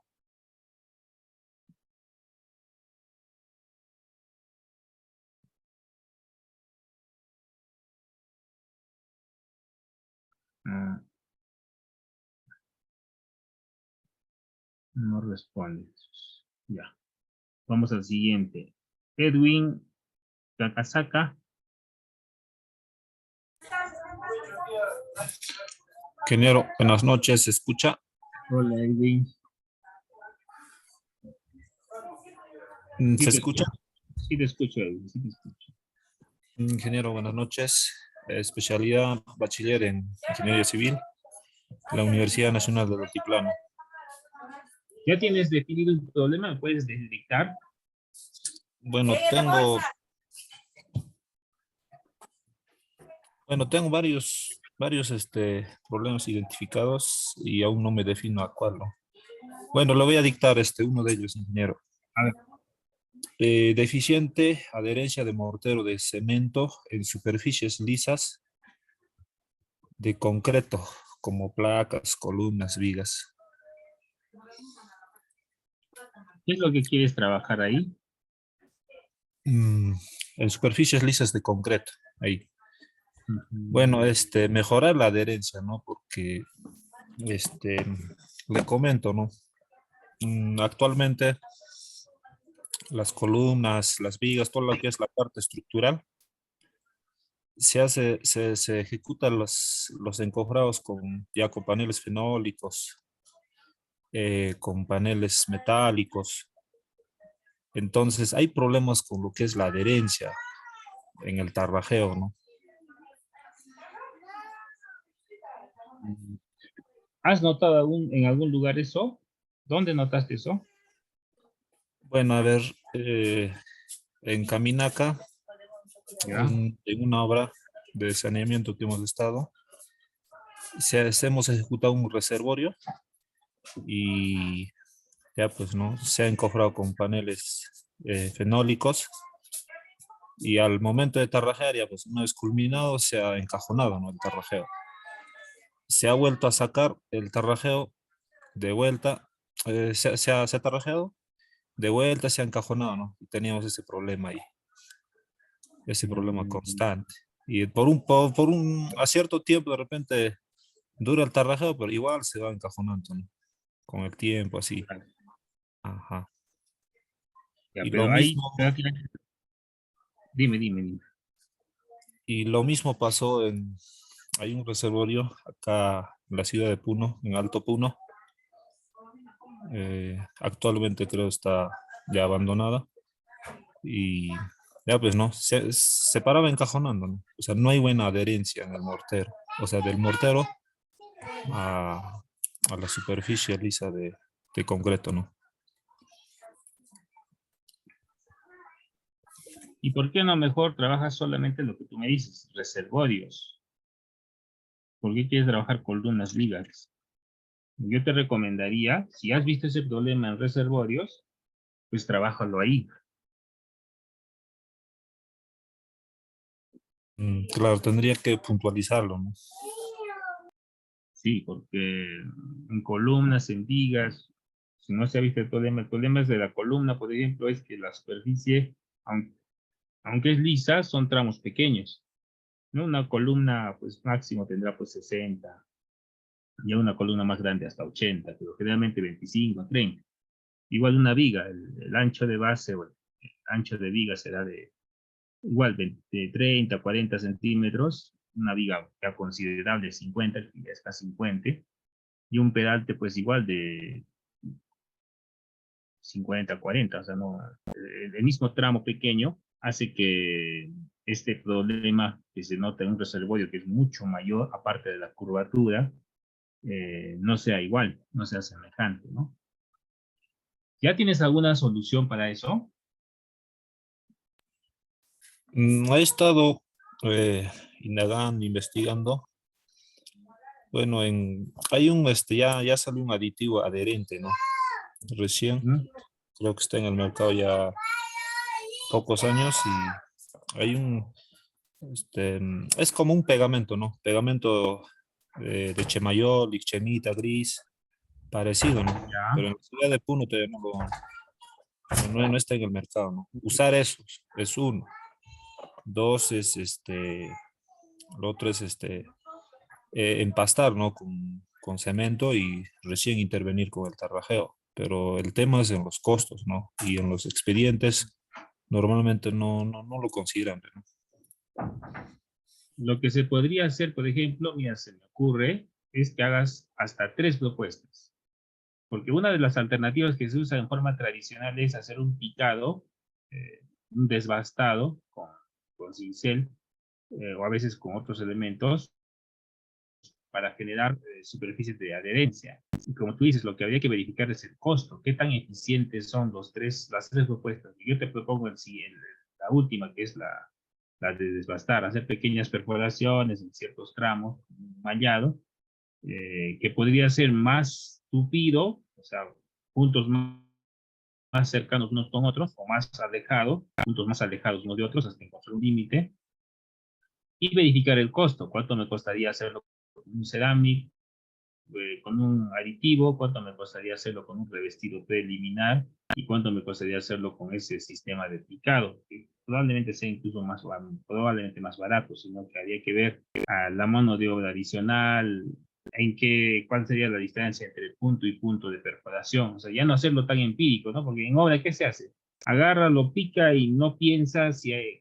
Ah, no responde, Jesús. Ya, vamos al siguiente. Edwin Takasaka. Ingeniero, buenas noches, ¿se escucha? Hola, Edwin. Sí ¿Se te escucha? escucho, sí te escucho, Edwin, sí te escucho. Ingeniero, buenas noches. Especialidad bachiller en Ingeniería Civil, la Universidad Nacional del Altiplano. ¿Ya tienes definido un problema? ¿Me puedes dictar? Bueno, tengo varios problemas identificados y aún no me defino a cuál, ¿no? Bueno, le voy a dictar uno de ellos, ingeniero. A ver, Deficiente adherencia de mortero de cemento en superficies lisas de concreto como placas, columnas, vigas. ¿Qué es lo que quieres trabajar ahí? En superficies lisas de concreto, ahí. Ujú. Bueno, mejorar la adherencia, ¿no? Porque, le comento, ¿no? Actualmente las columnas, las vigas, todo lo que es la parte estructural, se ejecutan los encofrados ya con paneles fenólicos, con paneles metálicos. Entonces hay problemas con lo que es la adherencia en el tarrajeo, ¿no? ¿Has notado en algún lugar eso? ¿Dónde notaste eso? Bueno, a ver, en Caminaca, Ya. en una obra de saneamiento que hemos estado, hemos ejecutado un reservorio y ya pues, ¿no? Se ha encofrado con paneles fenólicos y al momento de tarrajear, ya pues una vez culminado, se ha encajonado, ¿no? El tarrajeo. Se ha vuelto a sacar el tarrajeo de vuelta, se ha tarrajeado, de vuelta se ha encajonado, ¿no? Y teníamos ese problema ahí, ese problema constante. Y a cierto tiempo de repente dura el tarrajeo, pero igual se va encajonando, ¿no? Con el tiempo, así. Ajá. Ya, Y lo pero ahí, mismo, dime. y lo mismo pasó hay un reservorio acá en la ciudad de Puno, en Alto Puno. Actualmente creo está ya abandonada. Y ya pues no, se paraba encajonando, ¿no? O sea, no hay buena adherencia en el mortero. O sea, del mortero a, a la superficie lisa de concreto, ¿no? ¿Y por qué no mejor trabajas solamente lo que tú me dices, reservorios? ¿Por qué quieres trabajar columnas vigas? Yo te recomendaría, si has visto ese problema en reservorios, pues trabájalo ahí. Claro, tendría que puntualizarlo, ¿no? Sí, porque en columnas, en vigas, si no se ha visto el problema es de la columna, por ejemplo, es que la superficie, aunque es lisa, son tramos pequeños, ¿no? Una columna, pues máximo tendrá pues 60, y una columna más grande hasta 80, pero generalmente 25, 30. Igual una viga, el ancho de base o el ancho de viga será de igual de 30, 40 centímetros, una viga ya considerable, 50, que ya está 50, y un pedalte pues igual de 50, 40, o sea, no, el mismo tramo pequeño hace que este problema que se nota en un reservorio que es mucho mayor, aparte de la curvatura, no sea igual, no sea semejante, ¿no? ¿Ya tienes alguna solución para eso? He estado indagando, investigando. Bueno, ya salió un aditivo adherente, ¿no? Recién, ¿Mm? creo que está en el mercado ya pocos años y hay es como un pegamento, ¿no? Pegamento de Chemayol, Ixchemita, gris, parecido, ¿no? Ya. Pero en la ciudad de Puno todavía no está en el mercado, ¿no? Usar esos es uno. Dos es lo otro es empastar, ¿no? Con cemento y recién intervenir con el tarrajeo. Pero el tema es en los costos, ¿no? Y en los expedientes normalmente no lo consideran, ¿no? Lo que se podría hacer, por ejemplo, mira, se me ocurre, es que hagas hasta 3 propuestas. Porque una de las alternativas que se usa en forma tradicional es hacer un picado, un desbastado con cincel, o a veces con otros elementos, para generar superficies de adherencia. Y como tú dices, lo que habría que verificar es el costo, qué tan eficientes son las tres propuestas. Y yo te propongo la última, que es la de desbastar, hacer pequeñas perforaciones en ciertos tramos, mallado, que podría ser más tupido, o sea, puntos más cercanos unos con otros, o más alejados, puntos más alejados unos de otros, hasta encontrar un límite, y verificar el costo, cuánto me costaría hacerlo con un cerámico, con un aditivo, cuánto me costaría hacerlo con un revestido preliminar y cuánto me costaría hacerlo con ese sistema de picado, que probablemente sea incluso probablemente más barato, sino que habría que ver a la mano de obra adicional, cuál sería la distancia entre punto y punto de perforación. O sea, ya no hacerlo tan empírico, ¿no? Porque en obra, ¿qué se hace? Agarra, lo pica y no piensa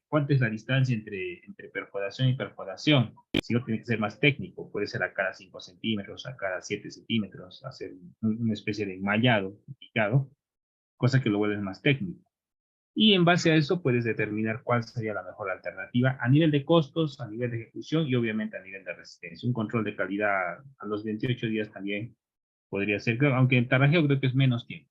cuánta es la distancia entre perforación y perforación. Si no, tiene que ser más técnico. Puede ser a cada 5 centímetros, a cada 7 centímetros, hacer una especie de enmallado, picado, cosa que lo vuelve más técnico. Y en base a eso puedes determinar cuál sería la mejor alternativa a nivel de costos, a nivel de ejecución y obviamente a nivel de resistencia. Un control de calidad a los 28 días también podría ser, aunque en tarrajeo creo que es menos tiempo.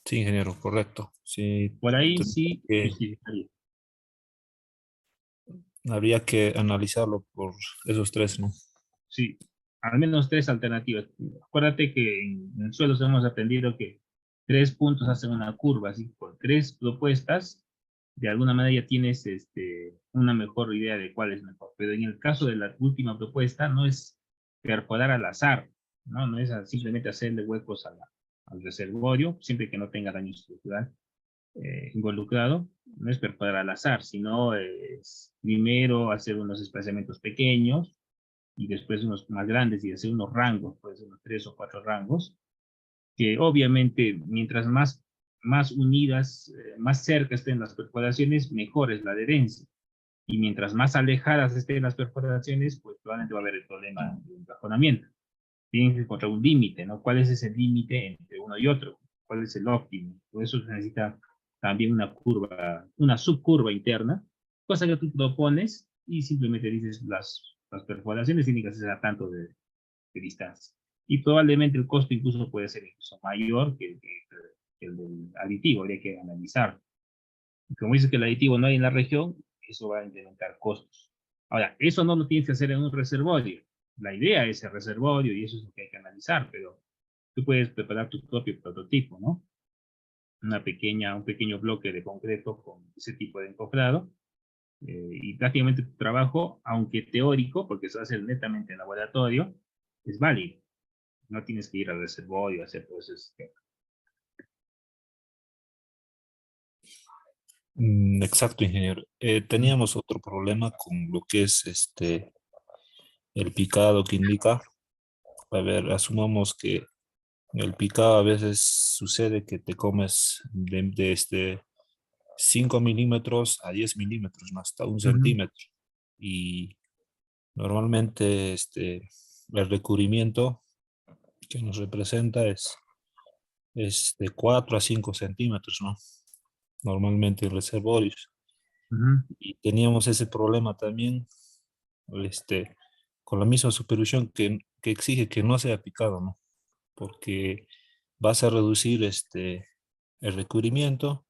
Sí, ingeniero, correcto. Sí, Por ahí tendría sí que- justificaría. habría que analizarlo por esos tres, ¿no? Sí, al menos 3 alternativas. Acuérdate que en el suelo hemos aprendido que 3 puntos hacen una curva, así por 3 propuestas, de alguna manera ya tienes una mejor idea de cuál es mejor. Pero en el caso de la última propuesta, no es perforar al azar, ¿no? No es simplemente hacerle huecos al reservorio, siempre que no tenga daño estructural involucrado. No es perforar al azar, sino es primero hacer unos espaciamientos pequeños, y después unos más grandes y hacer unos rangos, puede ser unos 3 o 4 rangos, que obviamente mientras más unidas, más cerca estén las perforaciones, mejor es la adherencia. Y mientras más alejadas estén las perforaciones, pues probablemente va a haber el problema de encajonamiento. Tienen que encontrar un límite, ¿no? ¿Cuál es ese límite entre uno y otro? ¿Cuál es el óptimo? Por eso se necesita también una curva, una subcurva interna, cosa que tú propones y simplemente dices las perforaciones tienen que hacer a tanto de distancia. Y probablemente el costo incluso puede ser incluso mayor que el del aditivo, habría que analizar. Y como dices que el aditivo no hay en la región, eso va a incrementar costos. Ahora, eso no lo tienes que hacer en un reservorio. La idea es el reservorio y eso es lo que hay que analizar, pero tú puedes preparar tu propio prototipo, ¿no? Un pequeño bloque de concreto con ese tipo de encofrado, y prácticamente tu trabajo, aunque teórico, porque se va a hacer netamente en laboratorio, es válido. No tienes que ir al reservorio a hacer todo ese sistema. Exacto, ingeniero. Teníamos otro problema con lo que es el picado que indica. A ver, asumamos que el picado a veces sucede que te comes de 5 milímetros a 10 milímetros, ¿no? Hasta un centímetro. Y normalmente el recubrimiento que nos representa es de 4 a 5 centímetros, ¿no? Normalmente en reservorios. Y teníamos ese problema también con la misma supervisión que exige que no sea picado, ¿no? Porque vas a reducir el recubrimiento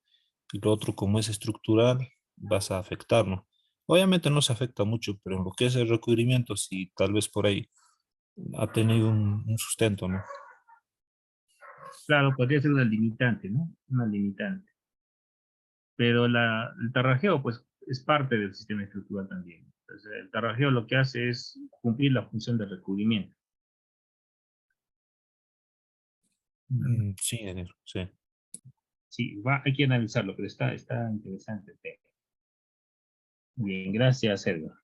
y lo otro, como es estructural, vas a afectar, ¿no? Obviamente no se afecta mucho, pero en lo que es el recubrimiento, sí, tal vez por ahí ha tenido un sustento, ¿no? Claro, podría ser una limitante, ¿no? Una limitante. Pero el tarrajeo, pues, es parte del sistema estructural también. Entonces, el tarrajeo lo que hace es cumplir la función de recubrimiento. Sí, ingeniero, sí. Sí, hay que analizarlo, pero está interesante el tema. Bien, gracias, Edgar.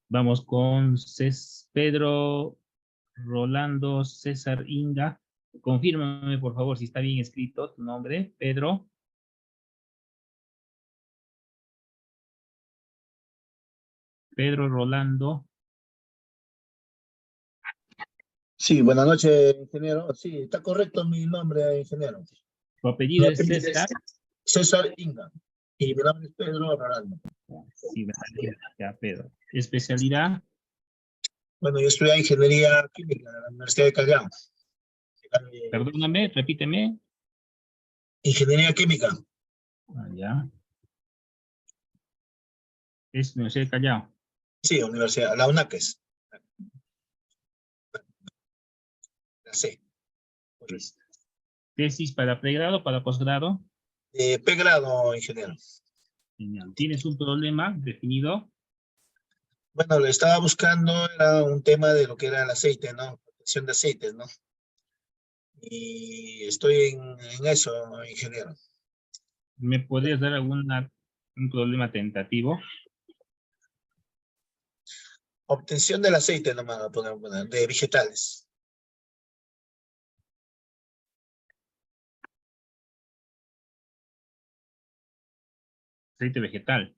Vamos con Pedro Rolando César Inga. Confírmame, por favor, si está bien escrito tu nombre, Pedro. Pedro Rolando. Sí, buenas noches, ingeniero. Sí, está correcto mi nombre, ingeniero. Tu Mi apellido es apellido César. es César Inga. Y mi nombre es Pedro Rolando. Sí, ya, Pedro. Especialidad. Bueno, yo estudié ingeniería química en la Universidad de Callao. Perdóname, repíteme. Ingeniería química. Ya. Es Universidad de Callao. Sí, universidad, la UNACES. La C. Listo. Tesis para pregrado, para posgrado. Pregrado, ingeniero. Genial. ¿Tienes un problema definido? Bueno, lo estaba buscando, era un tema de lo que era el aceite, ¿no? Protección de aceites, ¿no? Y estoy en eso, ingeniero. ¿Me podrías dar un problema tentativo? Obtención del aceite, nomás lo podemos poner, de vegetales. Aceite vegetal.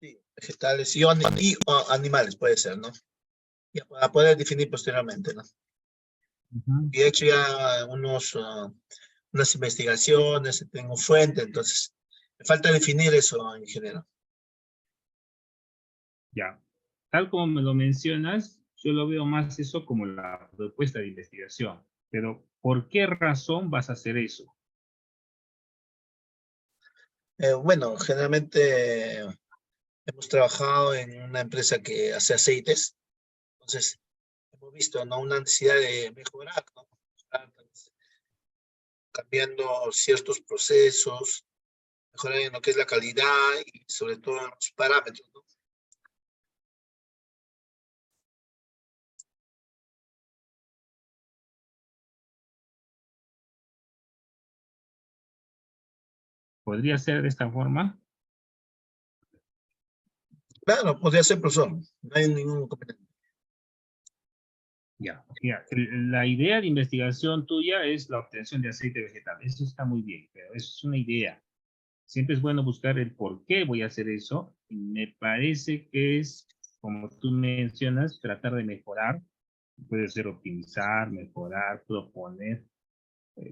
Sí, vegetales o animales, puede ser, ¿no? Ya para poder definir posteriormente, ¿no? Ujú. Y he hecho ya unas investigaciones, tengo fuente, entonces me falta definir eso, ingeniero. Ya. Tal como me lo mencionas, yo lo veo más eso como la propuesta de investigación. Pero, ¿por qué razón vas a hacer eso? Bueno, generalmente hemos trabajado en una empresa que hace aceites, entonces hemos visto, ¿no? Una necesidad de mejorar, ¿no? Mejorar, pues, cambiando ciertos procesos, mejorar en lo que es la calidad y sobre todo en los parámetros, ¿no? ¿Podría ser de esta forma? Claro, podría ser, profesor, no hay ningún inconveniente. Ya. Ya. La idea de investigación tuya es la obtención de aceite vegetal. Eso está muy bien, pero eso es una idea. Siempre es bueno buscar el por qué voy a hacer eso. Y me parece que es, como tú mencionas, tratar de mejorar. Puede ser optimizar, mejorar, proponer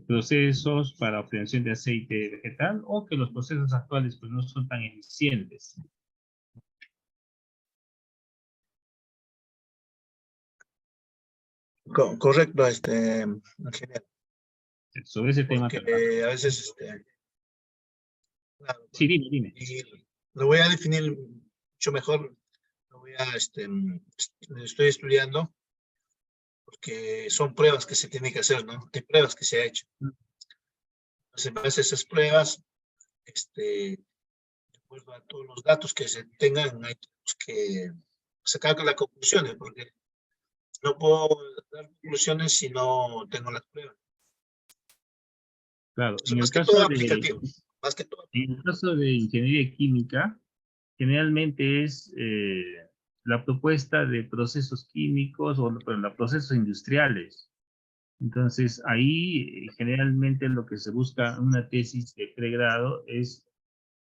procesos para obtención de aceite vegetal o que los procesos actuales pues no son tan eficientes. Correcto, ingeniero, Sobre ese tema porque trabajo. a veces, claro, Sí, dime, dime. y lo voy a definir mucho mejor, lo voy a, estoy estudiando, porque son pruebas que se tienen que hacer, ¿no? Hay pruebas que se ha hecho. Entonces, en base a esas pruebas, de acuerdo a todos los datos que se tengan, hay que sacar las conclusiones, porque no puedo dar conclusiones si no tengo las pruebas. Claro, Eso más que todo aplicativo, más que todo. en el caso de ingeniería química, generalmente es la propuesta de procesos químicos o perdón, procesos industriales. Entonces, ahí generalmente lo que se busca en una tesis de pregrado es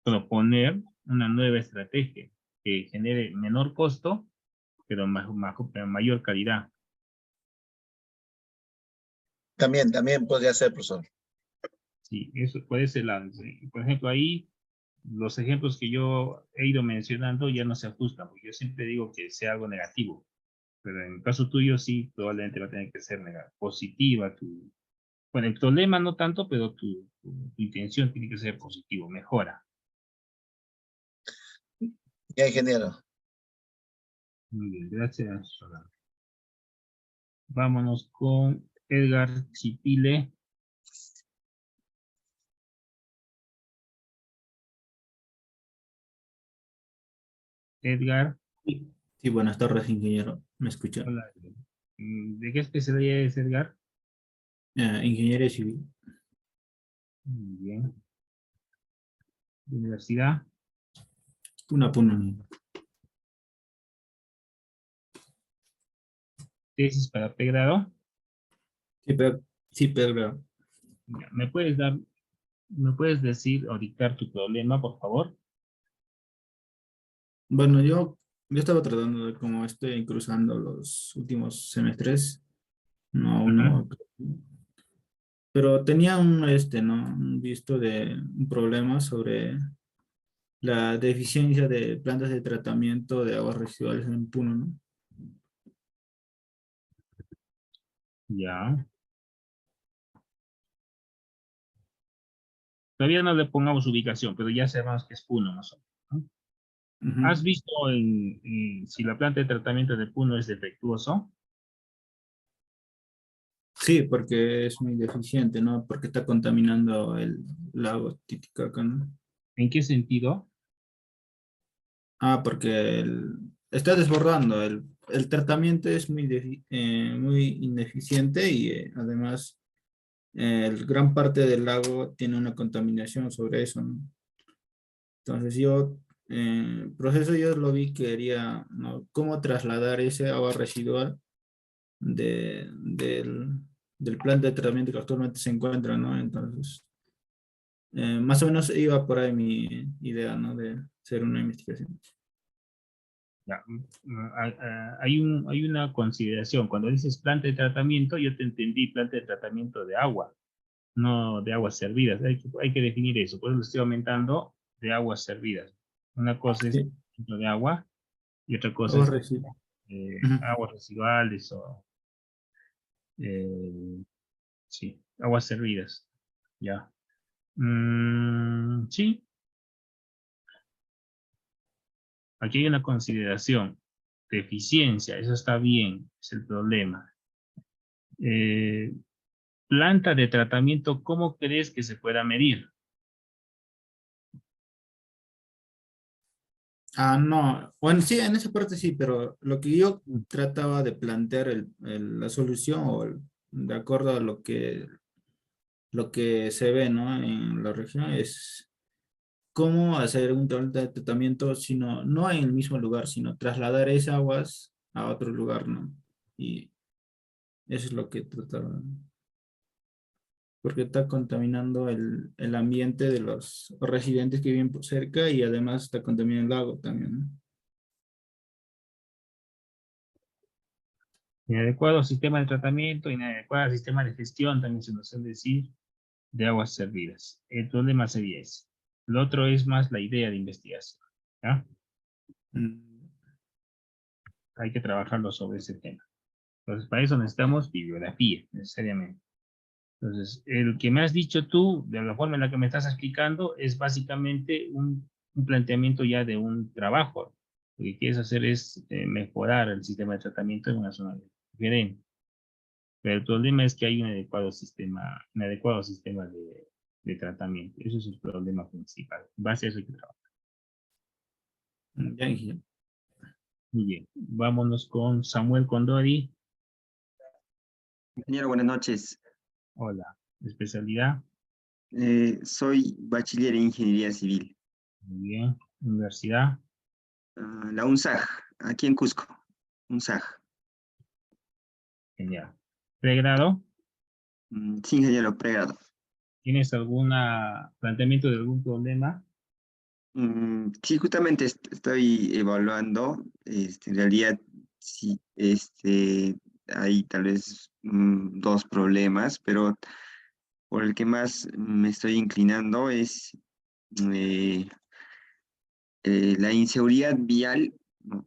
proponer una nueva estrategia que genere menor costo, pero mayor calidad. También podría ser, profesor. Sí, eso puede ser por ejemplo, ahí los ejemplos que yo he ido mencionando ya no se ajustan, porque yo siempre digo que sea algo negativo, pero en el caso tuyo sí, probablemente va a tener que ser positiva. Bueno, el problema no tanto, pero tu intención tiene que ser positivo, mejora. Ya, ingeniero. Muy bien, gracias, Solano. Vámonos con Edgar Chipile. Edgar, Sí, sí, buenas tardes, ingeniero. ¿Me escucha? hola. ¿De qué especialidad es Edgar? Ingeniería civil. Muy bien. Universidad. Puna. Tesis para pregrado. Sí, pero Ya, me puedes decir o dictar tu problema, por favor? bueno, yo estaba tratando de cómo estoy cruzando los últimos semestres, no Ajá. uno, pero tenía ¿no? Un visto de un problema sobre la deficiencia de plantas de tratamiento de aguas residuales en Puno, ¿no? Ya. Todavía no le pongamos ubicación, pero ya sabemos que es Puno, más o menos, ¿no? Ujú. ¿Has visto si la planta de tratamiento de Puno es defectuoso? Sí, porque es muy deficiente, ¿no? Porque está contaminando el lago Titicaca, ¿no? ¿En qué sentido? Porque está desbordando. El tratamiento es muy ineficiente y además gran parte del lago tiene una contaminación sobre eso, ¿no? Entonces proceso yo lo vi, quería, ¿no?, cómo trasladar ese agua residual del plan de tratamiento que actualmente se encuentra, ¿no? Entonces, más o menos iba por ahí mi idea, ¿no?, de hacer una investigación. Ya, hay una consideración. Cuando dices planta de tratamiento, yo te entendí planta de tratamiento de agua, no de aguas servidas. Hay que definir eso. Por eso lo estoy aumentando de aguas servidas. Una cosa es Sí, tratamiento de agua y otra cosa agua es residual. Ujú. aguas residuales o sí, aguas servidas. Ya. Sí, aquí hay una consideración de eficiencia. Eso está bien, es el problema. Eh, Planta de tratamiento, ¿cómo crees que se pueda medir? No, bueno, sí, en esa parte sí, pero lo que yo trataba de plantear la solución de acuerdo a lo que se ve, ¿no?, en la región es cómo hacer un tratamiento, sino no en el mismo lugar, sino trasladar esas aguas a otro lugar, ¿no? Y eso es lo que trataba, porque está contaminando el ambiente de los residentes que viven por cerca y además está contaminando el lago también, ¿no? Inadecuado sistema de tratamiento, inadecuado sistema de gestión, también se nos suele decir, de aguas servidas. El problema sería ese. Lo otro es más la idea de investigación. ¿Ya? Mm. Hay que trabajarlo sobre ese tema. Entonces, para eso necesitamos bibliografía, necesariamente. Entonces, el que me has dicho tú, de la forma en la que me estás explicando, es básicamente un planteamiento ya de un trabajo. Lo que quieres hacer es mejorar el sistema de tratamiento en una zona diferente. Pero el problema es que hay un inadecuado sistema de tratamiento. Eso es el problema principal. En base a eso hay que trabajar. Ya, ingeniero. Muy bien. Vámonos con Samuel Condori. Ingeniero, buenas noches. Hola. Especialidad. Soy bachiller en Ingeniería Civil. Muy bien. Universidad. La UNSAG, aquí en Cusco. UNSAG. Genial. Pregrado. Sí, ingeniero, pregrado. ¿Tienes algún planteamiento de algún problema? Sí, justamente estoy evaluando. En realidad, sí, hay tal vez dos problemas, pero por el que más me estoy inclinando es eh, la inseguridad vial, ¿no?,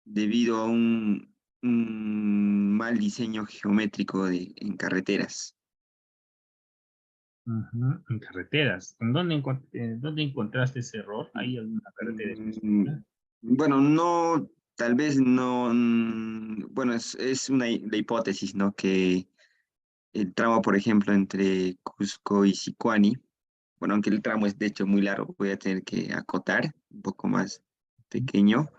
debido a un mal diseño geométrico en carreteras. Ujú. En carreteras. ¿Dónde encontraste ese error? ¿Hay alguna carretera Mm, específica? Bueno, no, tal vez no, bueno, es la hipótesis, ¿no?, que el tramo, por ejemplo, entre Cusco y Sicuani, bueno, aunque el tramo es de hecho muy largo, voy a tener que acotar un poco más pequeño,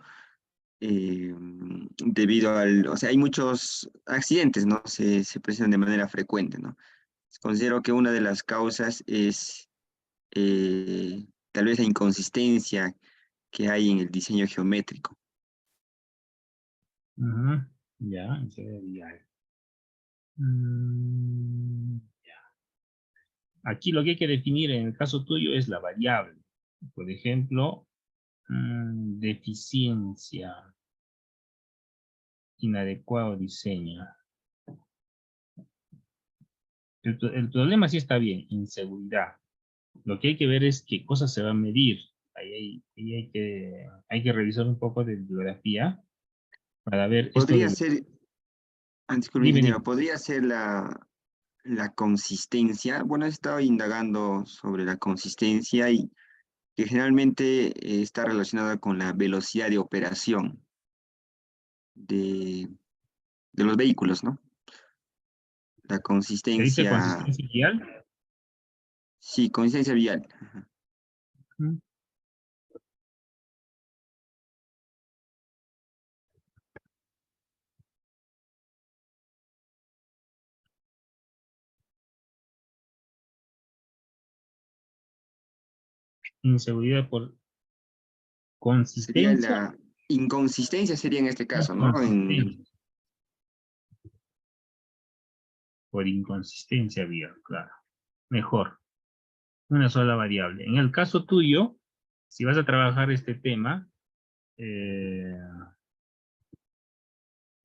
debido o sea, hay muchos accidentes, ¿no? Se presentan de manera frecuente, ¿no? Considero que una de las causas es tal vez la inconsistencia que hay en el diseño geométrico. Ujú. Ya, en serio, ya. Ya. Aquí lo que hay que definir en el caso tuyo es la variable. Por ejemplo, deficiencia, inadecuado diseño. El problema sí está bien, inseguridad. Lo que hay que ver es qué cosas se va a medir. Ahí hay que revisar un poco de bibliografía para ver esto Podría del... ser, disculpe, Dime, dime. ingeniero, podría ser la consistencia. Bueno, he estado indagando sobre la consistencia y que generalmente está relacionada con la velocidad de operación de, de los vehículos, ¿no? La ¿Se dice consistencia, consistencia vial? sí, consistencia vial. Ajá. Ujú. Inseguridad por Sería consistencia. la inconsistencia sería en este caso, ¿no? Consistencia. Por inconsistencia vial, claro. Mejor. Una sola variable. En el caso tuyo, si vas a trabajar este tema,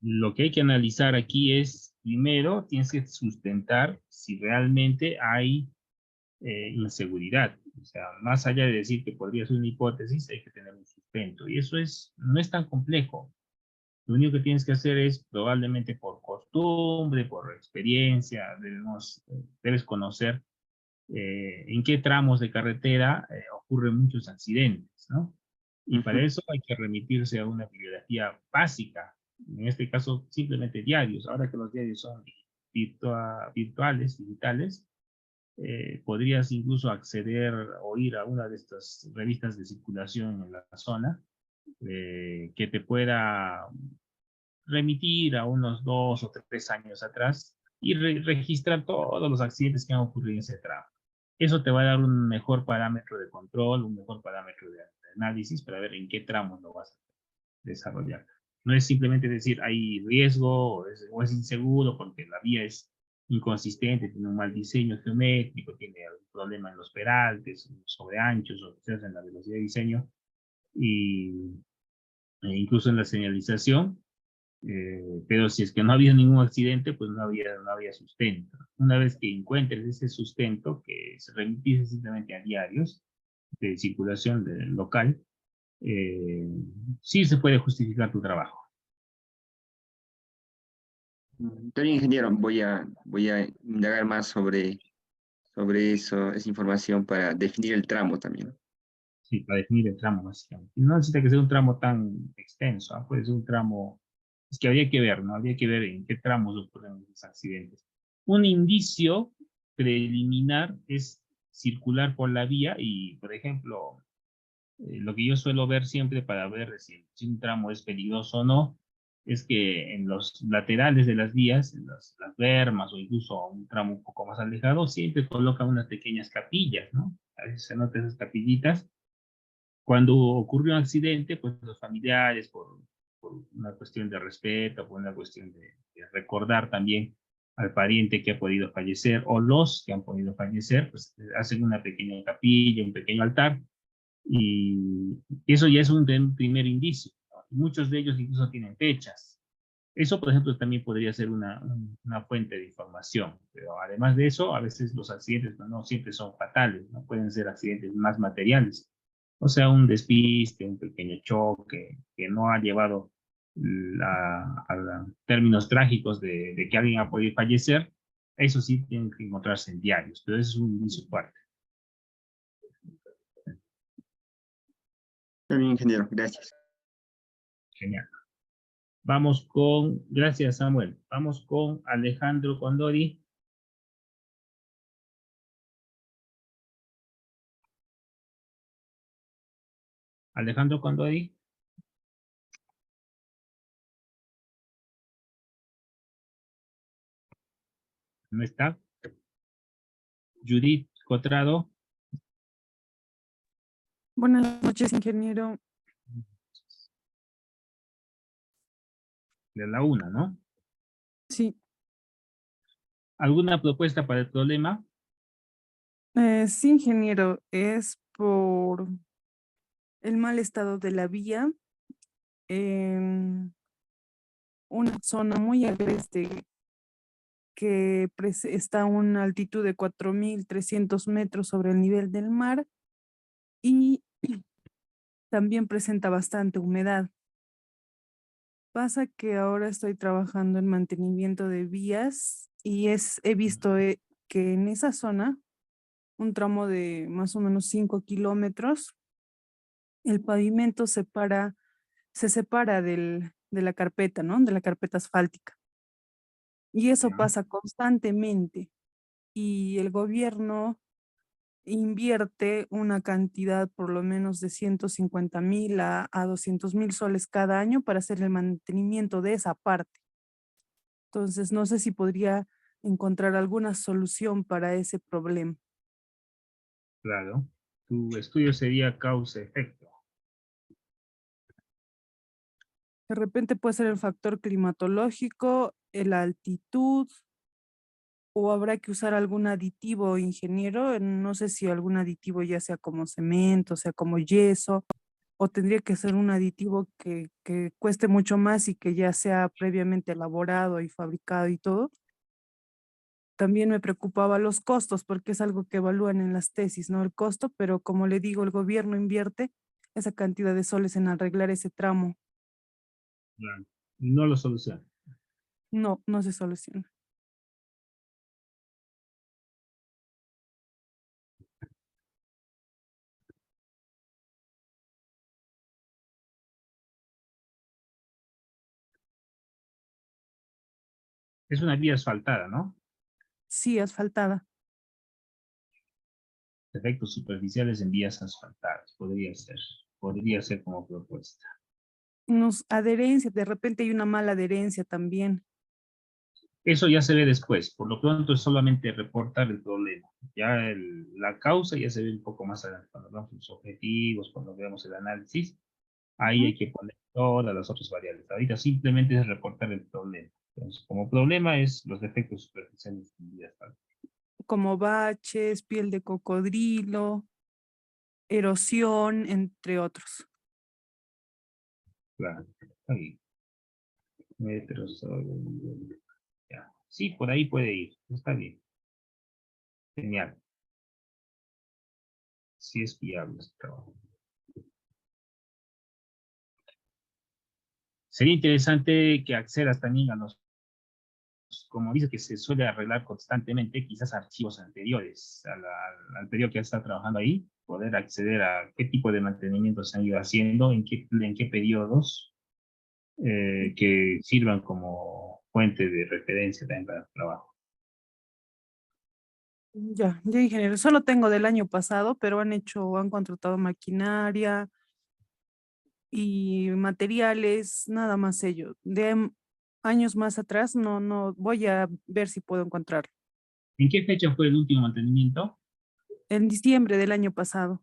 lo que hay que analizar aquí es, primero, tienes que sustentar si realmente hay inseguridad. O sea, más allá de decir que podría ser una hipótesis, hay que tener un sustento. Y eso no es tan complejo. Lo único que tienes que hacer es, probablemente por costumbre, por experiencia, debes conocer en qué tramos de carretera ocurren muchos accidentes, ¿no? Y para eso hay que remitirse a una bibliografía básica, en este caso simplemente diarios. Ahora que los diarios son virtuales, digitales, podrías incluso acceder o ir a una de estas revistas de circulación en la zona que te pueda remitir a unos 2 o 3 años atrás y registrar todos los accidentes que han ocurrido en ese tramo. Eso te va a dar un mejor parámetro de control, un mejor parámetro de análisis para ver en qué tramo lo vas a desarrollar. No es simplemente decir hay riesgo o es inseguro porque la vía es inconsistente, tiene un mal diseño geométrico, tiene algún problema en los peraltes, sobre anchos o quizás en la velocidad de diseño e incluso en la señalización. Pero si es que no había ningún accidente, pues no había sustento. Una vez que encuentres ese sustento, que se remite simplemente a diarios de circulación local, sí se puede justificar tu trabajo. Está bien, ingeniero. Voy a indagar más sobre eso, esa información para definir el tramo también. Sí, para definir el tramo, básicamente. Y no necesita que sea un tramo tan extenso, ¿ah? Puede ser un tramo. Es que habría que ver, ¿no? Habría que ver en qué tramos ocurren los accidentes. Un indicio preliminar es circular por la vía y, por ejemplo, lo que yo suelo ver siempre para ver si un tramo es peligroso o no, es que en los laterales de las vías, en las bermas o incluso un tramo un poco más alejado, siempre colocan unas pequeñas capillas, ¿no? A veces se notan esas capillitas. Cuando ocurre un accidente, pues los familiares, por una cuestión de respeto, por una cuestión de recordar también al pariente que ha podido fallecer o los que han podido fallecer, pues hacen una pequeña capilla, un pequeño altar, y eso ya es un primer indicio, ¿no? Muchos de ellos incluso tienen fechas. Eso, por ejemplo, también podría ser una fuente de información, pero además de eso, a veces los accidentes no siempre son fatales, ¿no? Pueden ser accidentes más materiales. O sea, un despiste, un pequeño choque que no ha llevado a términos trágicos de que alguien ha podido fallecer. Eso sí tienen que encontrarse en diarios, pero eso es un inicio fuerte. Está bien, ingeniero. Gracias. Genial. Gracias Samuel. Vamos con Alejandro Condori. Alejandro Condori. No está. Judith Cotrado. Buenas noches, ingeniero. De la una, ¿no? Sí. ¿Alguna propuesta para el problema? Sí, ingeniero, es por el mal estado de la vía en una zona muy agreste que está a una altitud de 4.300 metros sobre el nivel del mar y también presenta bastante humedad. Pasa que ahora estoy trabajando en mantenimiento de vías y he visto que en esa zona, un tramo de más o menos 5 kilómetros, el pavimento se separa de la carpeta, ¿no? De la carpeta asfáltica. Y eso pasa constantemente. Y el gobierno invierte una cantidad por lo menos de 150,000 a 200,000 soles cada año para hacer el mantenimiento de esa parte. Entonces, no sé si podría encontrar alguna solución para ese problema. Claro. Tu estudio sería causa-efecto. De repente puede ser el factor climatológico, la altitud, o habrá que usar algún aditivo, ingeniero. No sé si algún aditivo ya sea como cemento, sea como yeso, o tendría que ser un aditivo que cueste mucho más y que ya sea previamente elaborado y fabricado y todo. También me preocupaba los costos, porque es algo que evalúan en las tesis, ¿no? El costo, pero como le digo, el gobierno invierte esa cantidad de soles en arreglar ese tramo. Claro. No lo soluciona. No, no se soluciona. Es una vía asfaltada, ¿no? Sí, asfaltada. Efectos superficiales en vías asfaltadas. Podría ser como propuesta. Adherencia, de repente hay una mala adherencia también. Eso ya se ve después. Por lo pronto es solamente reportar el problema. Ya la causa ya se ve un poco más adelante. Cuando veamos los objetivos, cuando veamos el análisis, ahí hay que poner todas las otras variables. Ahorita simplemente es reportar el problema. Entonces, como problema es los defectos superficiales en vías asfaltadas. Como baches, piel de cocodrilo, erosión, entre otros. Claro. Ahí. Ya. Sí, por ahí puede ir. Está bien. Genial. Sí es viable este trabajo. Sería interesante que accedas también a los, como dice que se suele arreglar constantemente, quizás archivos anteriores al periodo que está trabajando ahí, poder acceder a qué tipo de mantenimiento se han ido haciendo, en qué periodos, que sirvan como fuente de referencia también para el trabajo. Ya, ingeniero, solo tengo del año pasado, pero han contratado maquinaria y materiales, nada más ello. De años más atrás, no, voy a ver si puedo encontrar. ¿En qué fecha fue el último mantenimiento? En diciembre del año pasado.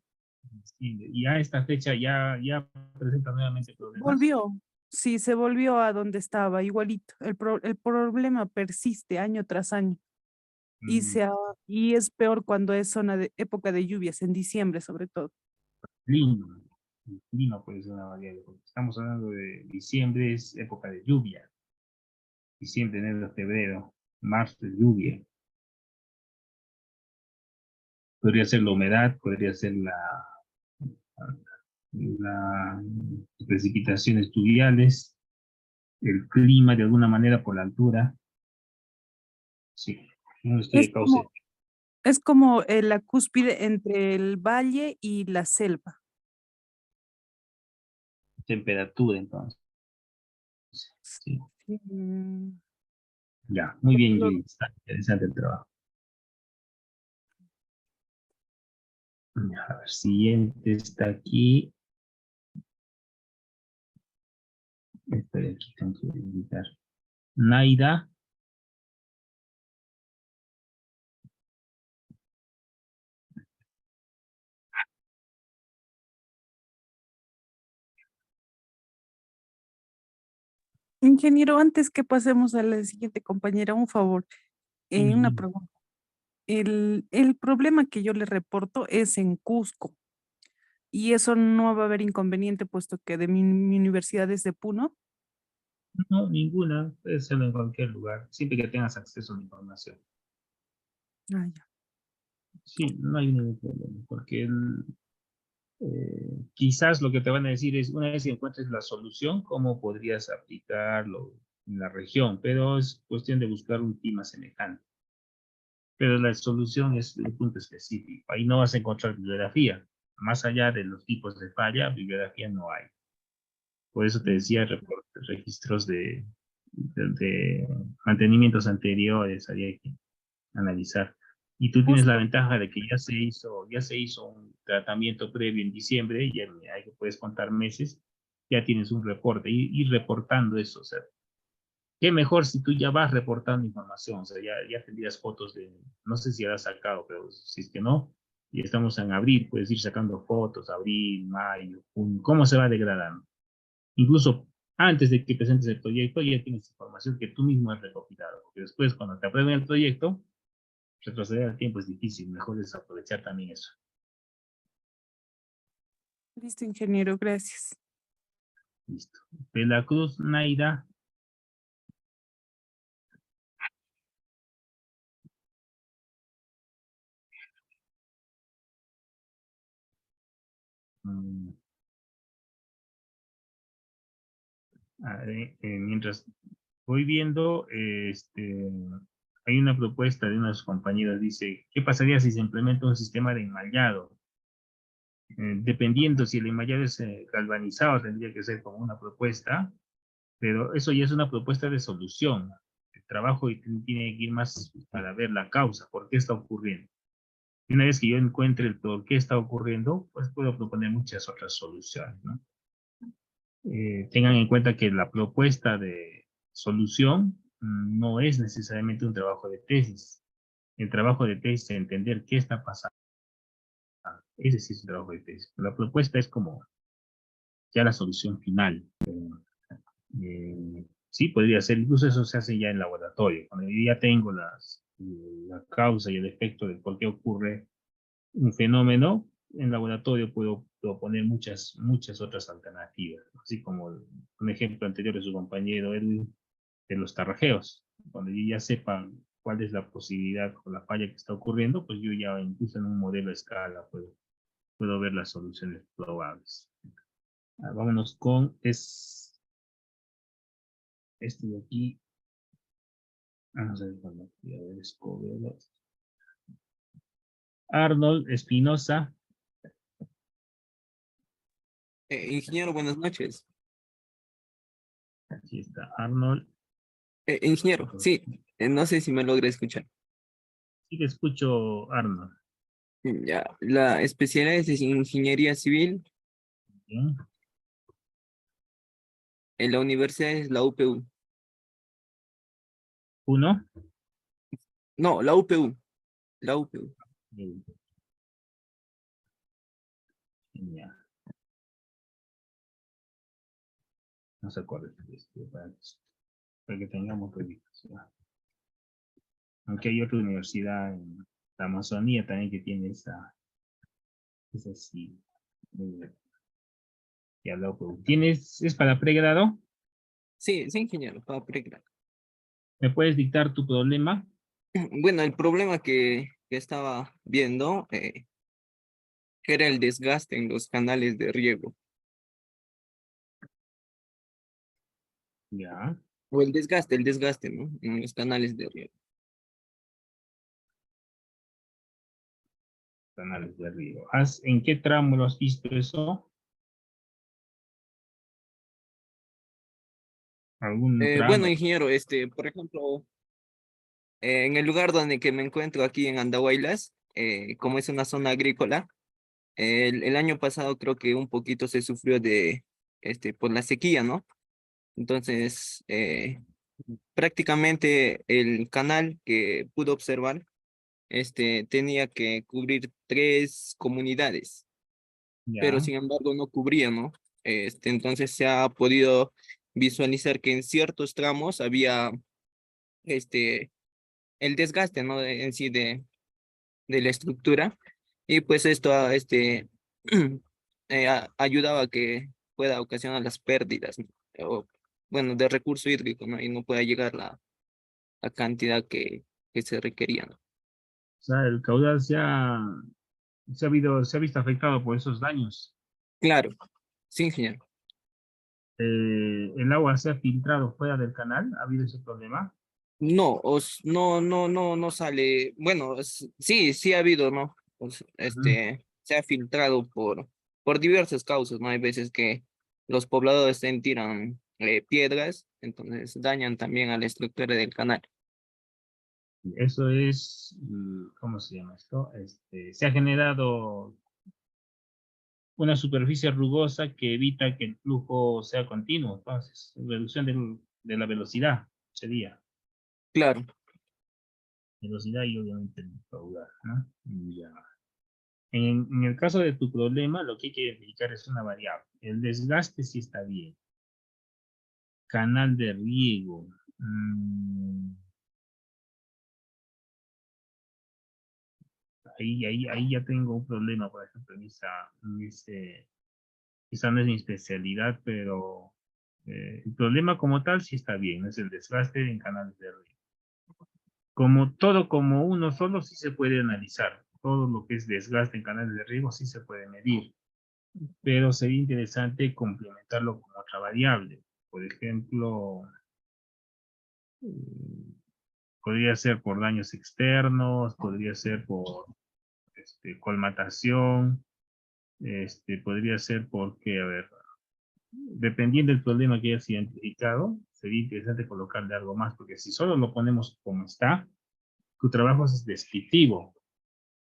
Y a esta fecha ya presenta nuevamente problemas. Volvió, sí, se volvió a donde estaba, igualito. El problema persiste año tras año. Y es peor cuando es época de lluvias, en diciembre sobre todo. Clima puede ser una variable, porque estamos hablando de diciembre, es época de lluvia. Diciembre, enero, febrero, marzo, lluvia. Podría ser la humedad, podría ser las precipitaciones pluviales, el clima de alguna manera por la altura. Sí, no estoy de causa. Es como la cúspide entre el valle y la selva. Temperatura, entonces. Sí. Mm, Ya, muy bien, Judith. Está interesante el trabajo. A ver, siguiente está aquí. Estoy aquí, tengo que editar. Naida. Ingeniero, antes que pasemos a la siguiente compañera, un favor, una pregunta. El problema que yo le reporto es en Cusco y eso no va a haber inconveniente puesto que de mi universidad es de Puno. No, ninguna. Puede serlo en cualquier lugar, siempre que tengas acceso a la información. Ah, ya. Sí, no hay ningún problema, porque quizás lo que te van a decir es, una vez que encuentres la solución, cómo podrías aplicarlo en la región, pero es cuestión de buscar un clima semejante. Pero la solución es un punto específico. Ahí no vas a encontrar bibliografía. Más allá de los tipos de falla, bibliografía no hay. Por eso te decía registros de mantenimientos anteriores, había que analizar. Y tú tienes la ventaja de que ya se hizo un tratamiento previo en diciembre, y ahí puedes contar meses, ya tienes un reporte, y reportando eso, o sea, qué mejor si tú ya vas reportando información, o sea, ya tendrías fotos de, no sé si habrás sacado, pero si es que no, y estamos en abril, puedes ir sacando fotos, abril, mayo, junio, cómo se va degradando. Incluso antes de que presentes el proyecto, ya tienes información que tú mismo has recopilado, porque después cuando te aprueben el proyecto, retroceder al tiempo es difícil, mejor es aprovechar también eso. Listo, ingeniero, gracias. Listo. De la Cruz Naida. Mientras voy viendo, hay una propuesta de unos compañeros, dice, ¿qué pasaría si se implementa un sistema de enmallado? Dependiendo si el enmallado es galvanizado, tendría que ser como una propuesta, pero eso ya es una propuesta de solución. El trabajo tiene que ir más para ver la causa, por qué está ocurriendo. Y una vez que yo encuentre el por qué está ocurriendo, pues puedo proponer muchas otras soluciones, ¿no? Tengan en cuenta que la propuesta de solución no es necesariamente un trabajo de tesis. El trabajo de tesis es entender qué está pasando. Ese sí es un trabajo de tesis. La propuesta es como ya la solución final. Sí, podría ser, incluso eso se hace ya en laboratorio. Cuando yo ya tengo la causa y el efecto de por qué ocurre un fenómeno, en laboratorio puedo proponer muchas otras alternativas, así como un ejemplo anterior de su compañero Edwin, de los tarrajeos. Cuando yo ya sepa cuál es la posibilidad o la falla que está ocurriendo, pues yo ya incluso en un modelo a escala puedo ver las soluciones probables. Vámonos con este de aquí. Vamos a ver cuando Escobedo. Arnold Espinosa. Ingeniero, buenas noches. Aquí está Arnold. Ingeniero, sí, no sé si me logra escuchar. Sí te escucho, Arnold. Ya, la especialidad es en ingeniería civil. Bien. En la universidad es la UPU. ¿Uno? No, la UPU. La UPU. Ya. No se acuerda para que tengamos ubicación. Aunque hay otra universidad en la Amazonía también que tiene esa sí. Ya lo ¿Tienes, es para pregrado? Sí, sí, ingeniero, para pregrado. ¿Me puedes dictar tu problema? Bueno, el problema que estaba viendo era el desgaste en los canales de riego. Ya. O el desgaste, ¿no? En los canales de riego. Canales de riego. ¿En qué tramo lo has visto eso? ¿Algún Bueno, tramo? ingeniero, por ejemplo, en el lugar donde que me encuentro aquí en Andahuaylas, como es una zona agrícola, el año pasado creo que un poquito se sufrió por la sequía, ¿no? Entonces, prácticamente el canal que pude observar, tenía que cubrir 3 comunidades, pero Ya. sin embargo no cubría, ¿no? Entonces se ha podido visualizar que en ciertos tramos había, el desgaste, ¿no? En sí de la estructura, y pues esto, ayudaba a que pueda ocasionar las pérdidas, ¿no? O, bueno, de recurso hídrico, ¿no? Y no pueda llegar la cantidad que se requería, ¿no? O sea, el caudal se ha visto afectado por esos daños. Claro, sí, ingeniero. ¿El agua se ha filtrado fuera del canal? ¿Ha habido ese problema? No, no sale, bueno, sí, sí ha habido, ¿no? Se ha filtrado por diversas causas, ¿no? Hay veces que los pobladores tiran piedras, entonces dañan también a la estructura del canal. Eso es, ¿cómo se llama esto? Se ha generado una superficie rugosa que evita que el flujo sea continuo. Entonces, reducción de la velocidad sería. Claro. Velocidad y obviamente el caudal, ¿no? Ya. En el caso de tu problema, lo que hay que identificar es una variable. El desgaste sí está bien. Canal de riego. Ahí ya tengo un problema, por ejemplo, esa no es mi especialidad, pero el problema como tal sí está bien, es el desgaste en canales de riego. Como uno solo sí se puede analizar. Todo lo que es desgaste en canales de riego sí se puede medir, pero sería interesante complementarlo con otra variable. Por ejemplo, podría ser por daños externos, podría ser por colmatación, podría ser porque, a ver, dependiendo del problema que hayas identificado, sería interesante colocarle algo más, porque si solo lo ponemos como está, tu trabajo es descriptivo.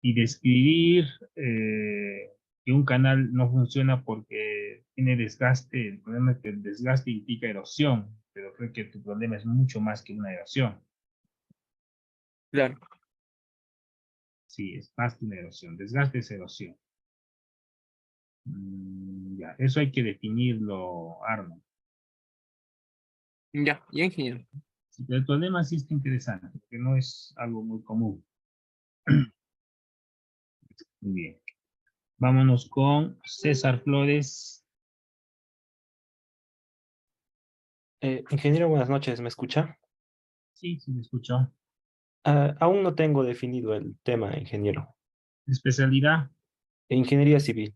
Y describir que un canal no funciona porque tiene desgaste, el problema es que el desgaste implica erosión, pero creo que tu problema es mucho más que una erosión. Claro. Sí, es más que una erosión. Desgaste es erosión. Ya, eso hay que definirlo, Arno. Ya, ingeniero. Sí, pero el problema sí está interesante, porque no es algo muy común. Muy bien. Vámonos con César Flores. Ingeniero, buenas noches, ¿me escucha? Sí, sí me escuchó. Aún no tengo definido el tema, ingeniero. Especialidad, Ingeniería civil,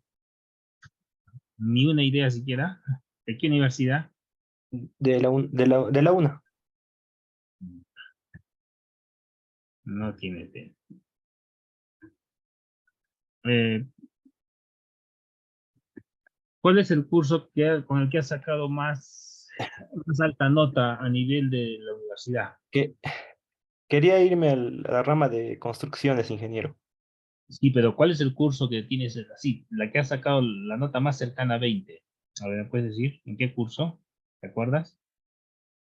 ni una idea siquiera. ¿De qué universidad? de la UNA. No tiene tema. Eh, ¿Cuál es el curso con el que has sacado más alta nota a nivel de la universidad? Quería irme a la rama de construcciones, ingeniero. Sí, pero ¿cuál es el curso que tienes así? La que has sacado la nota más cercana a 20. A ver, ¿me puedes decir en qué curso? ¿Te acuerdas?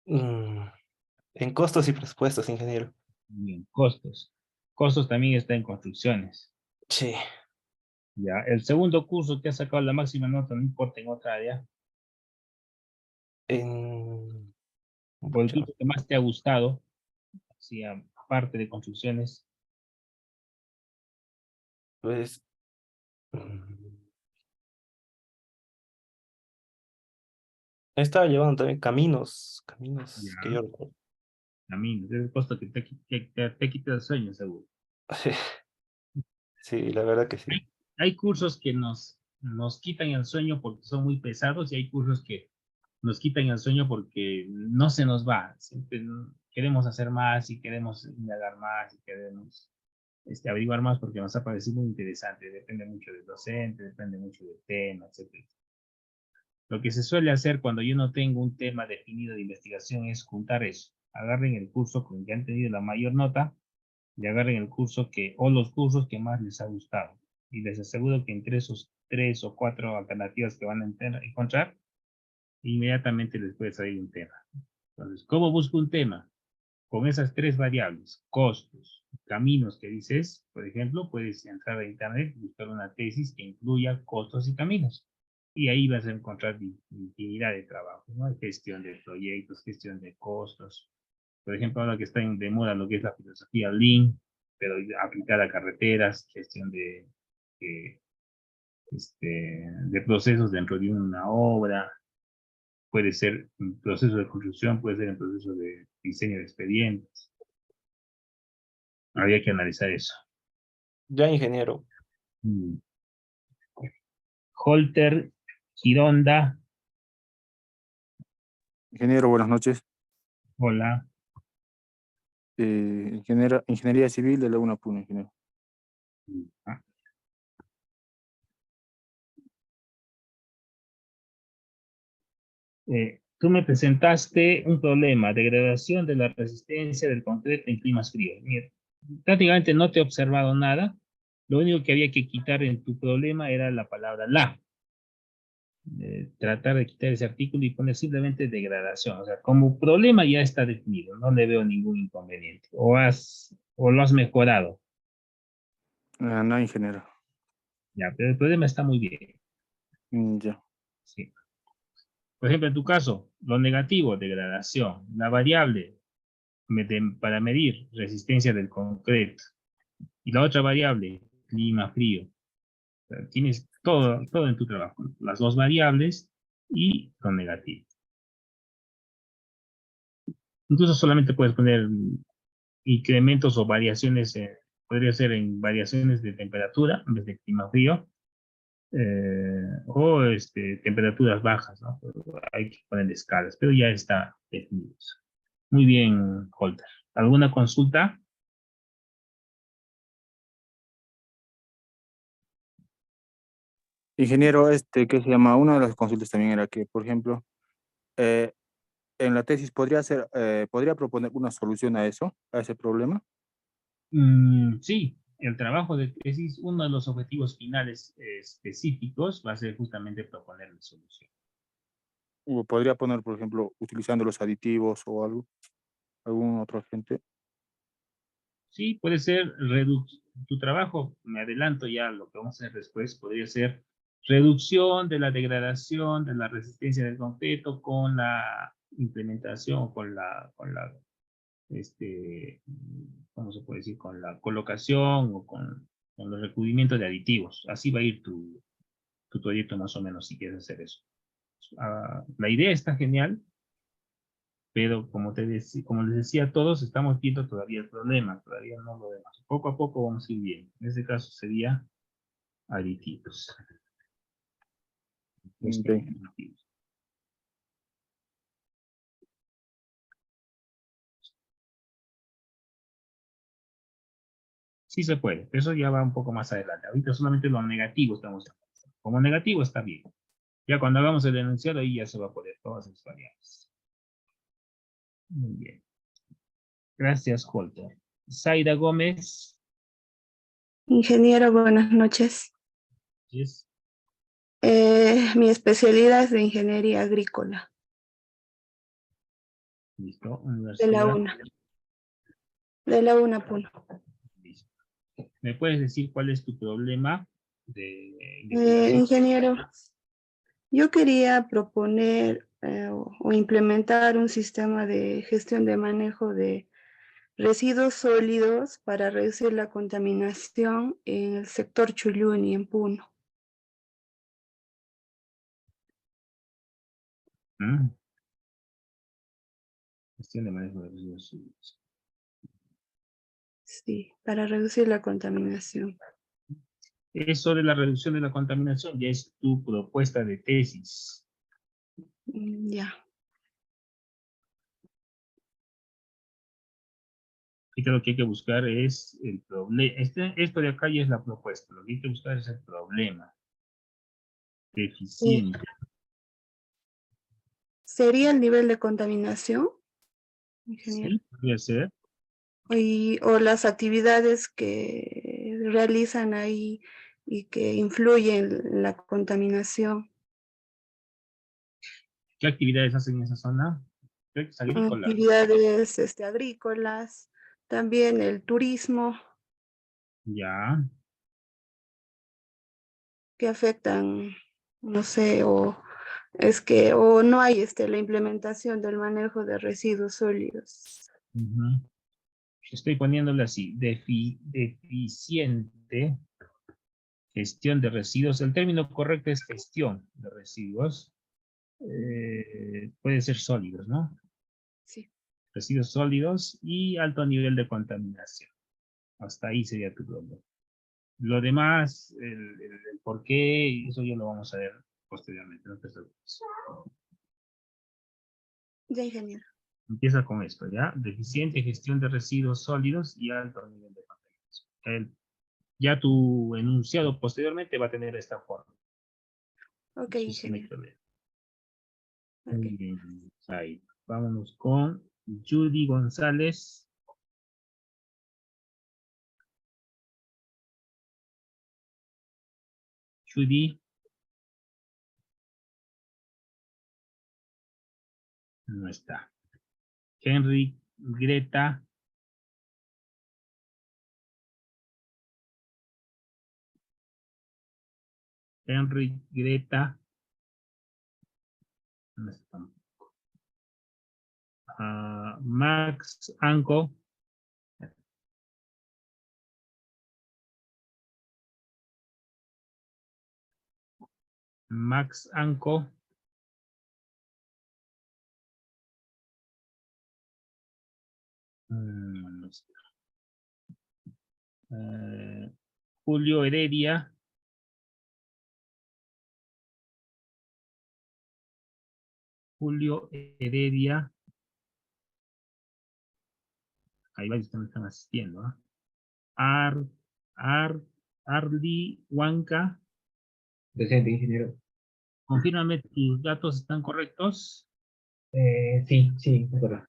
En costos y presupuestos, ingeniero. Bien, costos. Costos también está en construcciones. Sí. Ya, el segundo curso que has sacado la máxima nota, no importa en otra área. O el curso que más te ha gustado, sí, aparte de construcciones. Pues estaba llevando también caminos Ya, que yo recuerdo. también, es el costo que te quita el sueño, seguro. Sí, la verdad que sí. Hay cursos que nos quitan el sueño porque son muy pesados y hay cursos que nos quitan el sueño porque no se nos va. Siempre queremos hacer más y queremos indagar más y queremos averiguar más porque nos ha parecido muy interesante. Depende mucho del docente, depende mucho del tema, etc. Lo que se suele hacer cuando yo no tengo un tema definido de investigación es juntar eso. Agarren el curso con el que han tenido la mayor nota y agarren el curso o los cursos que más les ha gustado. Y les aseguro que entre esos 3 o 4 alternativas que van a encontrar, inmediatamente les puede salir un tema. Entonces, ¿cómo busco un tema? Con esas 3 variables, costos, caminos que dices, por ejemplo, puedes entrar a internet y buscar una tesis que incluya costos y caminos. Y ahí vas a encontrar infinidad de trabajos, ¿no? Gestión de proyectos, gestión de costos. Por ejemplo, ahora que está de moda lo que es la filosofía Lean, pero aplicada a carreteras, gestión de procesos dentro de una obra, puede ser un proceso de construcción, puede ser un proceso de diseño de expedientes. Habría que analizar eso. Ya, ingeniero. Holter, Gironda. Ingeniero, buenas noches. Hola. Ingeniería civil de la UNA Puno, ingeniero. Tú me presentaste un problema, degradación de la resistencia del concreto en climas fríos. Mira, prácticamente no te he observado nada. Lo único que había que quitar en tu problema era la palabra la. Tratar de quitar ese artículo y poner simplemente degradación. O sea, como problema ya está definido. No le veo ningún inconveniente. O lo has mejorado. No, ingeniero. Ya, pero el problema está muy bien. Ya. Sí. Por ejemplo, en tu caso, lo negativo, degradación, la variable para medir resistencia del concreto y la otra variable, clima frío. O sea, tienes todo en tu trabajo, las dos variables y lo negativo. Incluso solamente puedes poner incrementos o variaciones, podría ser en variaciones de temperatura en vez de clima frío, o temperaturas bajas, ¿no? Pero hay que poner escalas, pero ya está definido. Muy bien, Holter. ¿Alguna consulta? Ingeniero, ¿qué se llama? Una de las consultas también era que, por ejemplo, eh, en la tesis podría proponer una solución a eso, a ese problema. Sí, el trabajo de tesis, uno de los objetivos finales específicos va a ser justamente proponer la solución. O podría poner, por ejemplo, utilizando los aditivos o algo, algún otro agente. Sí, puede ser tu trabajo, me adelanto ya lo que vamos a hacer después, podría ser reducción de la degradación de la resistencia del concreto con la implementación, este, ¿cómo se puede decir? Con la colocación o con los recubrimientos de aditivos. Así va a ir tu proyecto más o menos si quieres hacer eso. La idea está genial, pero como les decía a todos, estamos viendo todavía el problema, todavía no lo demás. Poco a poco vamos a ir bien. En este caso sería aditivos. Bien. Sí se puede, eso ya va un poco más adelante. Ahorita solamente lo negativo estamos hablando. Como negativo está bien. Ya cuando hagamos el enunciado, ahí ya se va a poder todas esas variables. Muy bien. Gracias, Holter. Zaida Gómez. Ingeniero, buenas noches. Yes. Mi especialidad es de ingeniería agrícola, Listo. de la Universidad. UNA. De la UNA, Puno. Listo. ¿Me puedes decir cuál es tu problema de investigación? Ingeniero, yo quería proponer o implementar un sistema de gestión de manejo de residuos sólidos para reducir la contaminación en el sector Chuyuni, en Puno. Gestión de manejo de residuos sólidos. Sí, para reducir la contaminación. Eso de la reducción de la contaminación ya es tu propuesta de tesis. Ya. Ahorita lo que hay que buscar es el problema. Esto de acá ya es la propuesta. Lo que hay que buscar es el problema. Deficiente. ¿Sería el nivel de contaminación, ingeniero? Sí, podría ser. O las actividades que realizan ahí y que influyen en la contaminación. ¿Qué actividades hacen en esa zona? Creo que es agrícola. Actividades agrícolas, también el turismo, Ya. que afectan, no sé, o no hay la implementación del manejo de residuos sólidos. Estoy poniéndole así. Deficiente gestión de residuos. El término correcto es gestión de residuos. Puede ser sólidos, ¿no? Sí. Residuos sólidos y alto nivel de contaminación. Hasta ahí sería tu problema. Lo demás, el por qué, eso ya lo vamos a ver posteriormente. No te preocupes. Ya, ingeniero. Empieza con esto, ¿ya? Deficiente gestión de residuos sólidos y alto nivel de contaminación. Ya tu enunciado posteriormente va a tener esta forma. Ok, Entonces, no hay ingeniero. problema. Okay. Muy bien, ahí. Vámonos con Judy González. Judy. No está. Henry, Greta. Henry, Greta. ¿Dónde está? Max, Anko. Max, Anko. Julio Heredia. Julio Heredia. Ahí varios que me están asistiendo. Arli Huanca. Presente, ingeniero. Confírmame, ¿tus datos están correctos? Sí, sí, es correcto.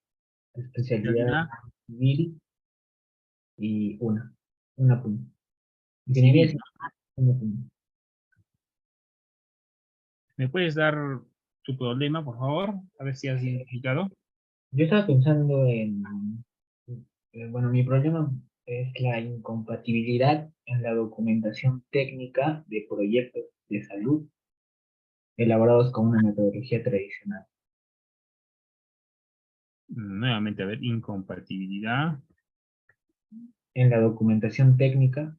Especialidad ¿Especialidad? civil y una punta. Ingeniería Sí. civil, una punta. ¿Me puedes dar tu problema, por favor? A ver si has identificado. Yo estaba pensando bueno, mi problema es la incompatibilidad en la documentación técnica de proyectos de salud elaborados con una metodología tradicional. Nuevamente, a ver, incompatibilidad. En la documentación técnica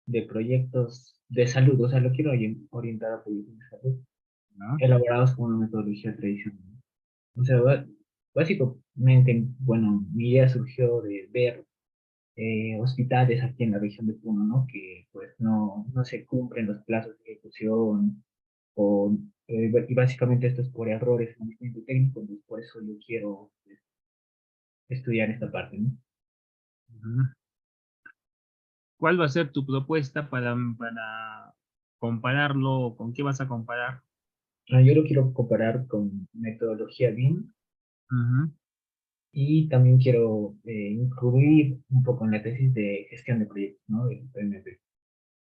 de proyectos de salud, o sea, lo quiero orientar a proyectos de salud, ¿no? elaborados con una metodología tradicional. O sea, básicamente, bueno, mi idea surgió de ver hospitales aquí en la región de Puno, ¿no? Que pues no se cumplen los plazos de ejecución, y básicamente esto es por errores en el conocimiento técnico, entonces por eso yo quiero estudiar esta parte, ¿no? Ujú. ¿Cuál va a ser tu propuesta para compararlo? ¿Con qué vas a comparar? Yo lo quiero comparar con metodología BIM Ujú. y también quiero incluir un poco en la tesis de gestión de proyectos, ¿no? De PMP.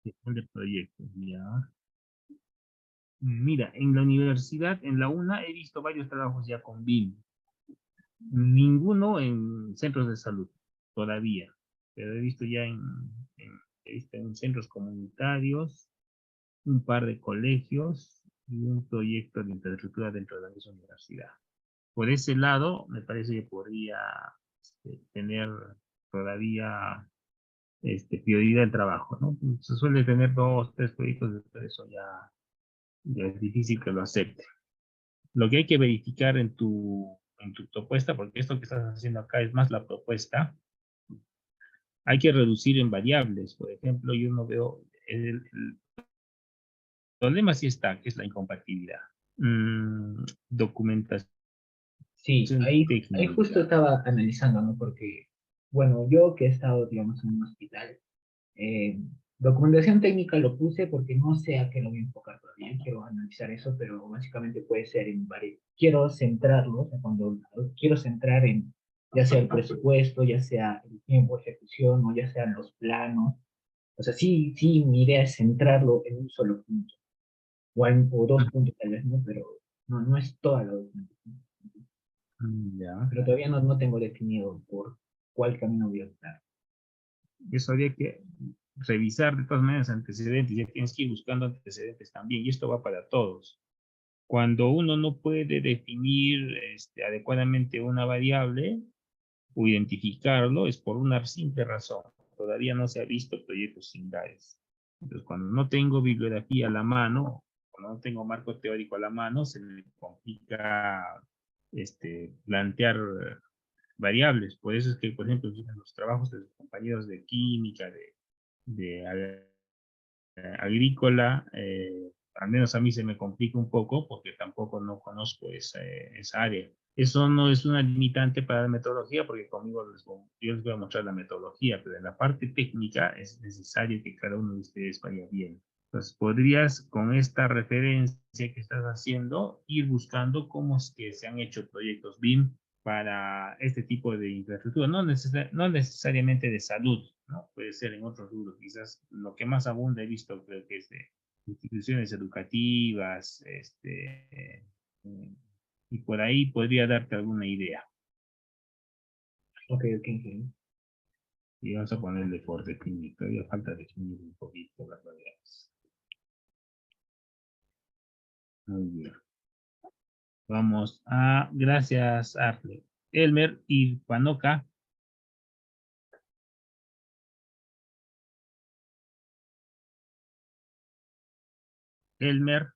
Gestión de proyectos, ya. Mira, en la universidad, en la UNA, he visto varios trabajos ya con BIM. Ninguno en centros de salud, todavía. Pero he visto ya he visto en centros comunitarios, un par de colegios y un proyecto de infraestructura dentro de la misma universidad. Por ese lado, me parece que podría tener todavía prioridad el trabajo, ¿no? Se suele tener 2, 3 proyectos, pero eso ya es difícil que lo acepte. Lo que hay que verificar en tu propuesta, porque esto que estás haciendo acá es más la propuesta, hay que reducir en variables. Por ejemplo, yo no veo, el problema sí está, que es la incompatibilidad. Documentación Sí, ahí técnica. justo estaba analizando, ¿no? Porque, bueno, yo que he estado, digamos, en un hospital, documentación técnica lo puse porque no sé a qué lo voy a enfocar todavía, quiero analizar eso, pero básicamente puede ser en varios. Quiero centrarlo, o sea, cuando quiero centrar en ya sea el presupuesto, ya sea el tiempo de ejecución, o ya sean los planos. O sea, sí, mi idea es centrarlo en un solo punto, o dos puntos tal vez, ¿no? Pero no es toda la documentación. Ya. Pero todavía no tengo definido por cuál camino voy a optar. Eso habría que revisar de todas maneras antecedentes, ya tienes que ir buscando antecedentes también, y esto va para todos. Cuando uno no puede definir adecuadamente una variable o identificarlo, es por una simple razón. Todavía no se ha visto proyectos similares. Entonces, cuando no tengo bibliografía a la mano, cuando no tengo marco teórico a la mano, se me complica plantear variables. Por eso es que, por ejemplo, en los trabajos de los compañeros de química, de agrícola, al menos a mí se me complica un poco porque tampoco no conozco esa área. Eso no es una limitante para la metodología porque conmigo yo les voy a mostrar la metodología, pero en la parte técnica es necesario que cada uno de ustedes vaya bien. Entonces, podrías con esta referencia que estás haciendo ir buscando cómo es que se han hecho proyectos BIM para este tipo de infraestructura, no necesariamente de salud, ¿no? Puede ser en otros rubros, quizás lo que más abunda he visto creo que es de instituciones educativas, y por ahí podría darte alguna idea. Ok. Y vamos a ponerle por definir. Todavía falta definir un poquito las variables. Muy bien. Vamos a, gracias Arle. Elmer y Panoca. Elmer.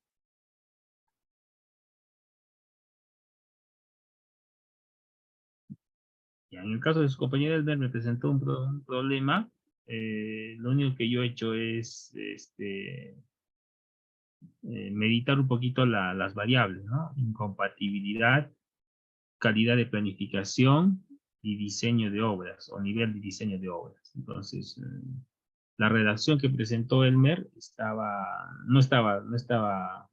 Ya, en el caso de su compañero Elmer me presentó un problema. Lo único que yo he hecho es meditar un poquito las variables, ¿no? Incompatibilidad, calidad de planificación y diseño de obras, o nivel de diseño de obras. Entonces, la redacción que presentó Elmer no estaba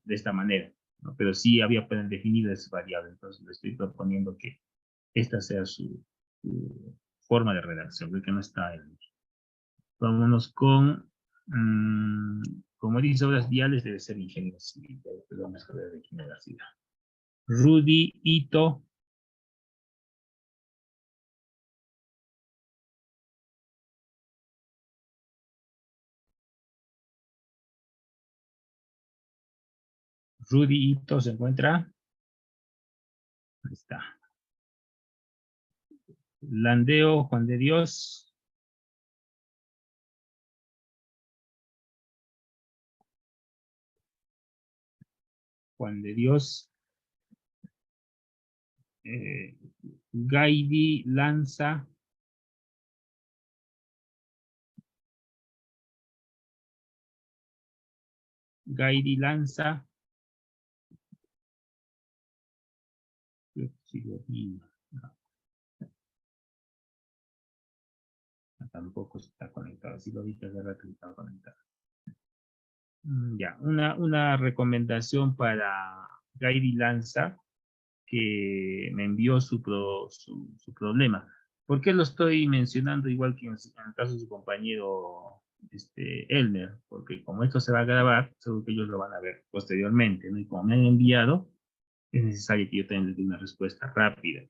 de esta manera, ¿no? Pero sí había definido esas variables. Entonces, le estoy proponiendo que esta sea su forma de redacción, porque no está en... Vámonos con, como dice, obras viales debe ser ingeniero civil, pero vamos a ver de qué universidad. Rudy Ito. Rudy Ito se encuentra. Ahí está. Landeo Juan de Dios. Juan de Dios. Gaidi Lanza. Gaidi Lanza. No, tampoco está conectado. Si lo viste hace rato está conectado. Ya, una recomendación para Gaidi Lanza, que me envió su problema. ¿Por qué lo estoy mencionando igual que en el caso de su compañero Elmer? Porque como esto se va a grabar, seguro que ellos lo van a ver posteriormente, ¿no? Y como me han enviado, es necesario que yo tenga una respuesta rápida.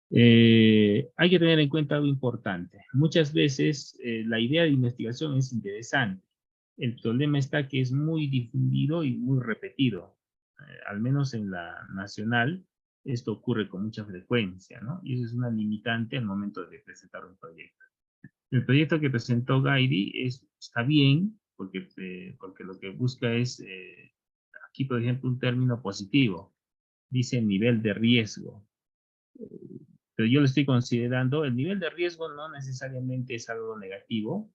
Hay que tener en cuenta algo importante. Muchas veces la idea de investigación es interesante. El problema está que es muy difundido y muy repetido. Al menos en la nacional, esto ocurre con mucha frecuencia, ¿no? Y eso es una limitante al momento de presentar un proyecto. El proyecto que presentó Gaidi está bien, porque lo que busca es, aquí por ejemplo, un término positivo. Dice nivel de riesgo. Pero yo lo estoy considerando, el nivel de riesgo no necesariamente es algo negativo.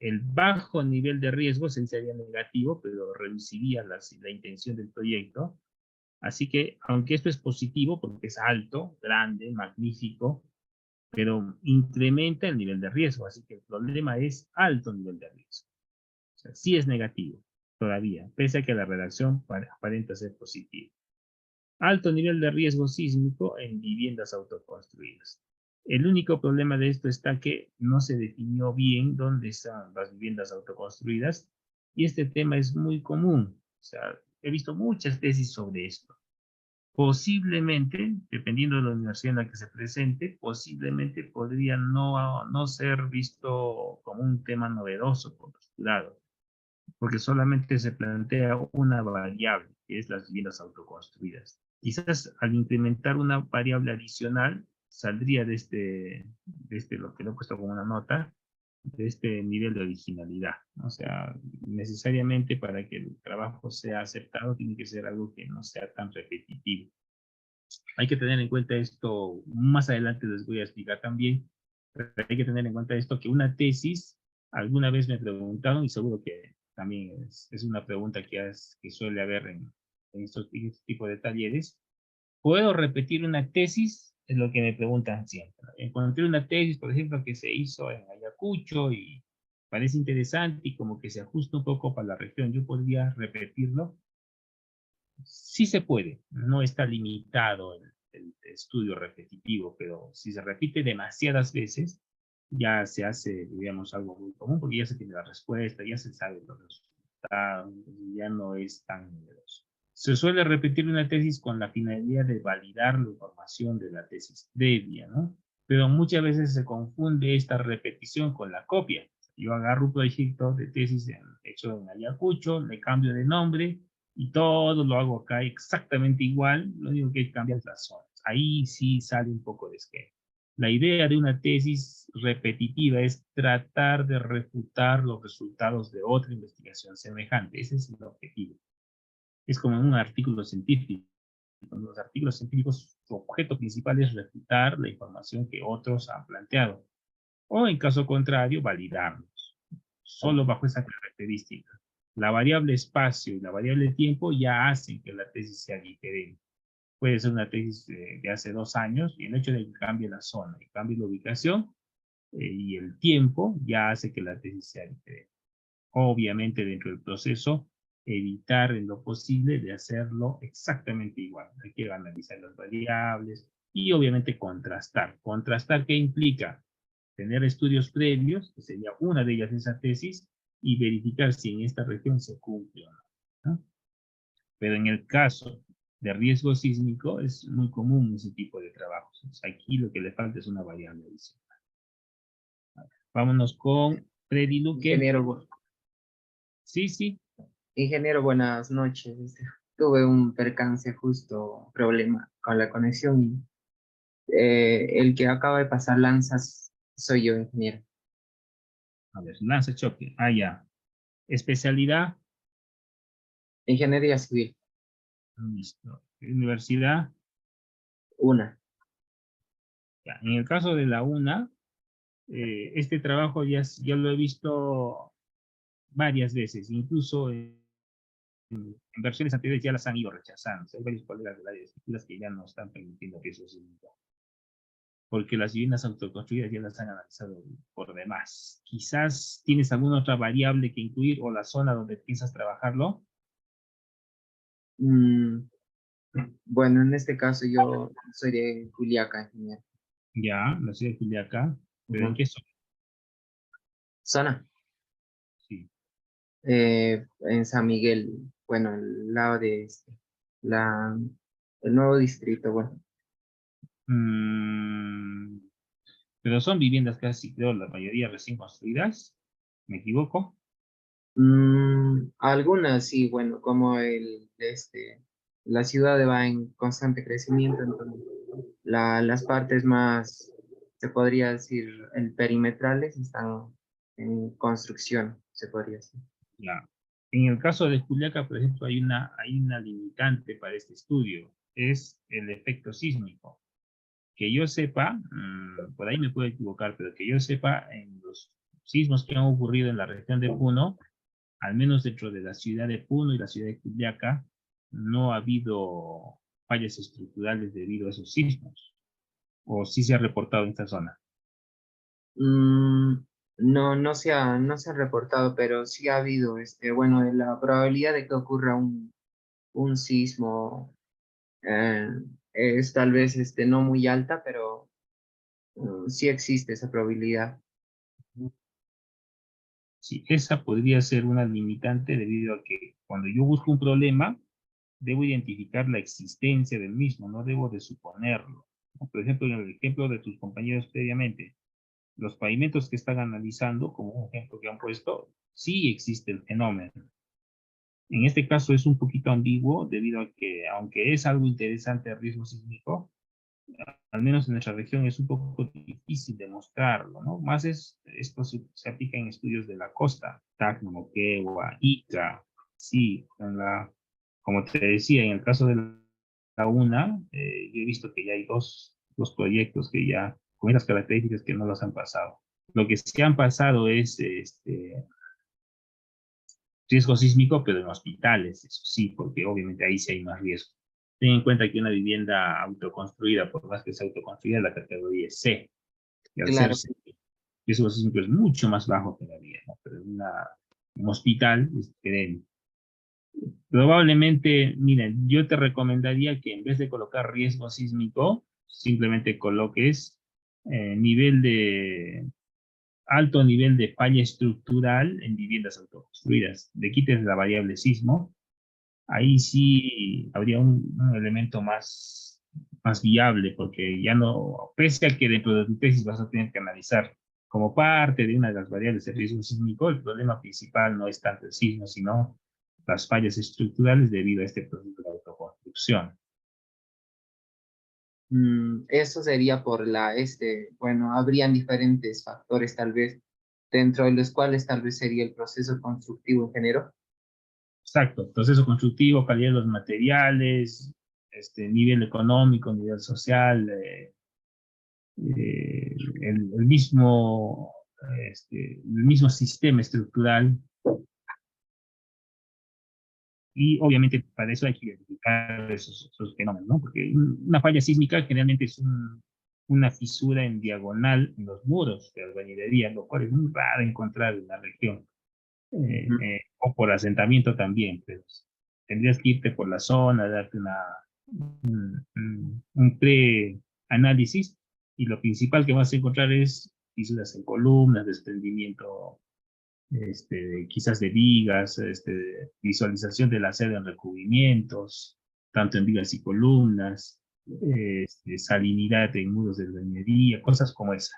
El bajo nivel de riesgo sería negativo, pero reduciría la intención del proyecto. Así que, aunque esto es positivo, porque es alto, grande, magnífico, pero incrementa el nivel de riesgo. Así que el problema es alto nivel de riesgo. O sea, sí es negativo todavía, pese a que la redacción aparenta ser positiva. Alto nivel de riesgo sísmico en viviendas autoconstruidas. El único problema de esto está que no se definió bien dónde están las viviendas autoconstruidas y este tema es muy común. O sea, he visto muchas tesis sobre esto. Posiblemente, dependiendo de la universidad en la que se presente, posiblemente podría no ser visto como un tema novedoso por los jurados, porque solamente se plantea una variable, que es las viviendas autoconstruidas. Quizás al incrementar una variable adicional, saldría de lo que lo he puesto como una nota, de este nivel de originalidad. O sea, necesariamente para que el trabajo sea aceptado, tiene que ser algo que no sea tan repetitivo. Hay que tener en cuenta esto, más adelante les voy a explicar también, pero hay que tener en cuenta esto, que una tesis, alguna vez me preguntaron, y seguro que también es una pregunta que suele haber en este tipo de talleres. ¿Puedo repetir una tesis? Es lo que me preguntan siempre. Encontré una tesis, por ejemplo, que se hizo en Ayacucho y parece interesante y como que se ajusta un poco para la región. ¿Yo podría repetirlo? Sí se puede. No está limitado el estudio repetitivo, pero si se repite demasiadas veces, ya se hace, digamos, algo muy común porque ya se tiene la respuesta, ya se sabe los resultados, ya no es tan numeroso. Se suele repetir una tesis con la finalidad de validar la información de la tesis previa, ¿no? pero muchas veces se confunde esta repetición con la copia. Yo agarro un proyecto de tesis hecho en Ayacucho, le cambio de nombre y todo lo hago acá exactamente igual, lo único que cambia es las zonas. Ahí sí sale un poco de esquema. La idea de una tesis repetitiva es tratar de refutar los resultados de otra investigación semejante. Ese es el objetivo. Es como un artículo científico. En los artículos científicos, su objeto principal es refutar la información que otros han planteado. O en caso contrario, validarlos. Solo bajo esa característica. La variable espacio y la variable tiempo ya hacen que la tesis sea diferente. Puede ser una tesis de hace 2 años y el hecho de que cambie la zona y cambie la ubicación y el tiempo ya hace que la tesis sea diferente. Obviamente dentro del proceso, evitar en lo posible de hacerlo exactamente igual. Hay que analizar las variables y obviamente contrastar. ¿Contrastar qué implica? Tener estudios previos, que sería una de ellas esa tesis, y verificar si en esta región se cumple o no, ¿no? Pero en el caso de riesgo sísmico es muy común ese tipo de trabajos. Entonces, aquí lo que le falta es una variable adicional. Vámonos con Freddy Luque. Ingeniero, Sí, sí. ingeniero, buenas noches. Tuve un percance justo, problema con la conexión. Y, el que acaba de pasar lanzas soy yo, ingeniero. A ver, lanza choque. Ah, ya. Especialidad. Ingeniería civil. Listo. Universidad. Una. Ya. En el caso de la UNA, este trabajo ya lo he visto varias veces, incluso en versiones anteriores ya las han ido rechazando. Hay varios colegas de la área de estructuras que ya no están permitiendo que eso se haga, porque las viviendas autoconstruidas ya las han analizado por demás. Quizás tienes alguna otra variable que incluir o la zona donde piensas trabajarlo. Bueno, en este caso yo soy de Juliaca, ingeniero. Ya, la ciudad de Juliaca. ¿Pero en qué zona? ¿Zona? Sí. En San Miguel, bueno, el lado de el nuevo distrito, bueno. Pero son viviendas casi, creo, la mayoría recién construidas. ¿Me equivoco? Algunas sí, bueno, como la ciudad va en constante crecimiento, entonces las partes más, se podría decir, perimetrales están en construcción, se podría decir. Ya. En el caso de Juliaca, por ejemplo, hay una limitante para este estudio, es el efecto sísmico. Que yo sepa, por ahí me puedo equivocar, pero que yo sepa, en los sismos que han ocurrido en la región de Puno, al menos dentro de la ciudad de Puno y la ciudad de Juliaca, no ha habido fallas estructurales debido a esos sismos. ¿O sí se ha reportado en esta zona? No se ha reportado, pero sí ha habido, bueno, la probabilidad de que ocurra un sismo es tal vez no muy alta, pero sí existe esa probabilidad. Sí, esa podría ser una limitante debido a que cuando yo busco un problema, debo identificar la existencia del mismo, no debo de suponerlo. Por ejemplo, en el ejemplo de tus compañeros previamente, los pavimentos que están analizando, como un ejemplo que han puesto, sí existe el fenómeno. En este caso es un poquito ambiguo debido a que, aunque es algo interesante el riesgo sísmico, al menos en nuestra región es un poco difícil demostrarlo, ¿no? Más esto se aplica en estudios de la costa, Tacna, Moquegua, Ica, sí, como te decía, en el caso de la UNA, yo he visto que ya hay dos proyectos que ya, con esas características que no los han pasado. Lo que sí han pasado es riesgo sísmico, pero en hospitales, eso sí, porque obviamente ahí sí hay más riesgo. Ten en cuenta que una vivienda autoconstruida, por más que sea autoconstruida, la categoría es C. Y al Claro. ser C, riesgo sísmico es mucho más bajo todavía, ¿no? Pero un hospital es diferente. Probablemente, miren, yo te recomendaría que en vez de colocar riesgo sísmico, simplemente coloques alto nivel de falla estructural en viviendas autoconstruidas. Le quites la variable sismo, ahí sí habría un elemento más más viable, porque ya no, pese a que dentro de tu tesis vas a tener que analizar como parte de una de las variables de riesgo sísmico, el problema principal no es tanto el sismo, sino las fallas estructurales debido a este proceso de autoconstrucción. Eso sería por bueno, habrían diferentes factores tal vez, dentro de los cuales tal vez sería el proceso constructivo, ingeniero. Exacto, proceso constructivo, calidad de los materiales, nivel económico, nivel social, el mismo sistema estructural. Y obviamente para eso hay que identificar esos fenómenos, ¿no? Porque una falla sísmica generalmente es una fisura en diagonal en los muros de albañilería, lo cual es muy raro encontrar en la región. O por asentamiento también, pero tendrías que irte por la zona, darte un pre-análisis, y lo principal que vas a encontrar es fisuras en columnas, desprendimiento quizás de vigas, visualización del acero en recubrimientos, tanto en vigas y columnas, salinidad en muros de albañilería, cosas como esa.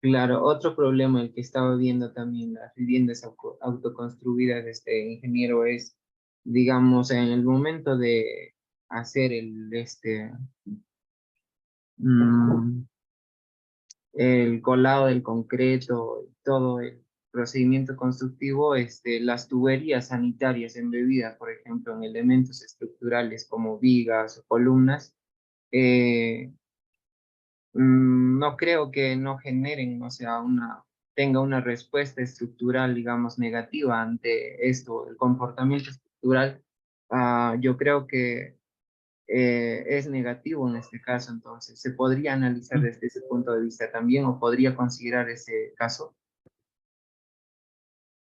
Claro, otro problema el que estaba viendo también las viviendas autoconstruidas, ingeniero, es, digamos, en el momento de hacer el colado del concreto, todo el procedimiento constructivo, las tuberías sanitarias embebidas, por ejemplo, en elementos estructurales como vigas o columnas, no creo que no generen, o sea, tenga una respuesta estructural, digamos, negativa ante esto, el comportamiento estructural. Yo creo que es negativo en este caso, entonces, ¿se podría analizar desde ese punto de vista también o podría considerar ese caso?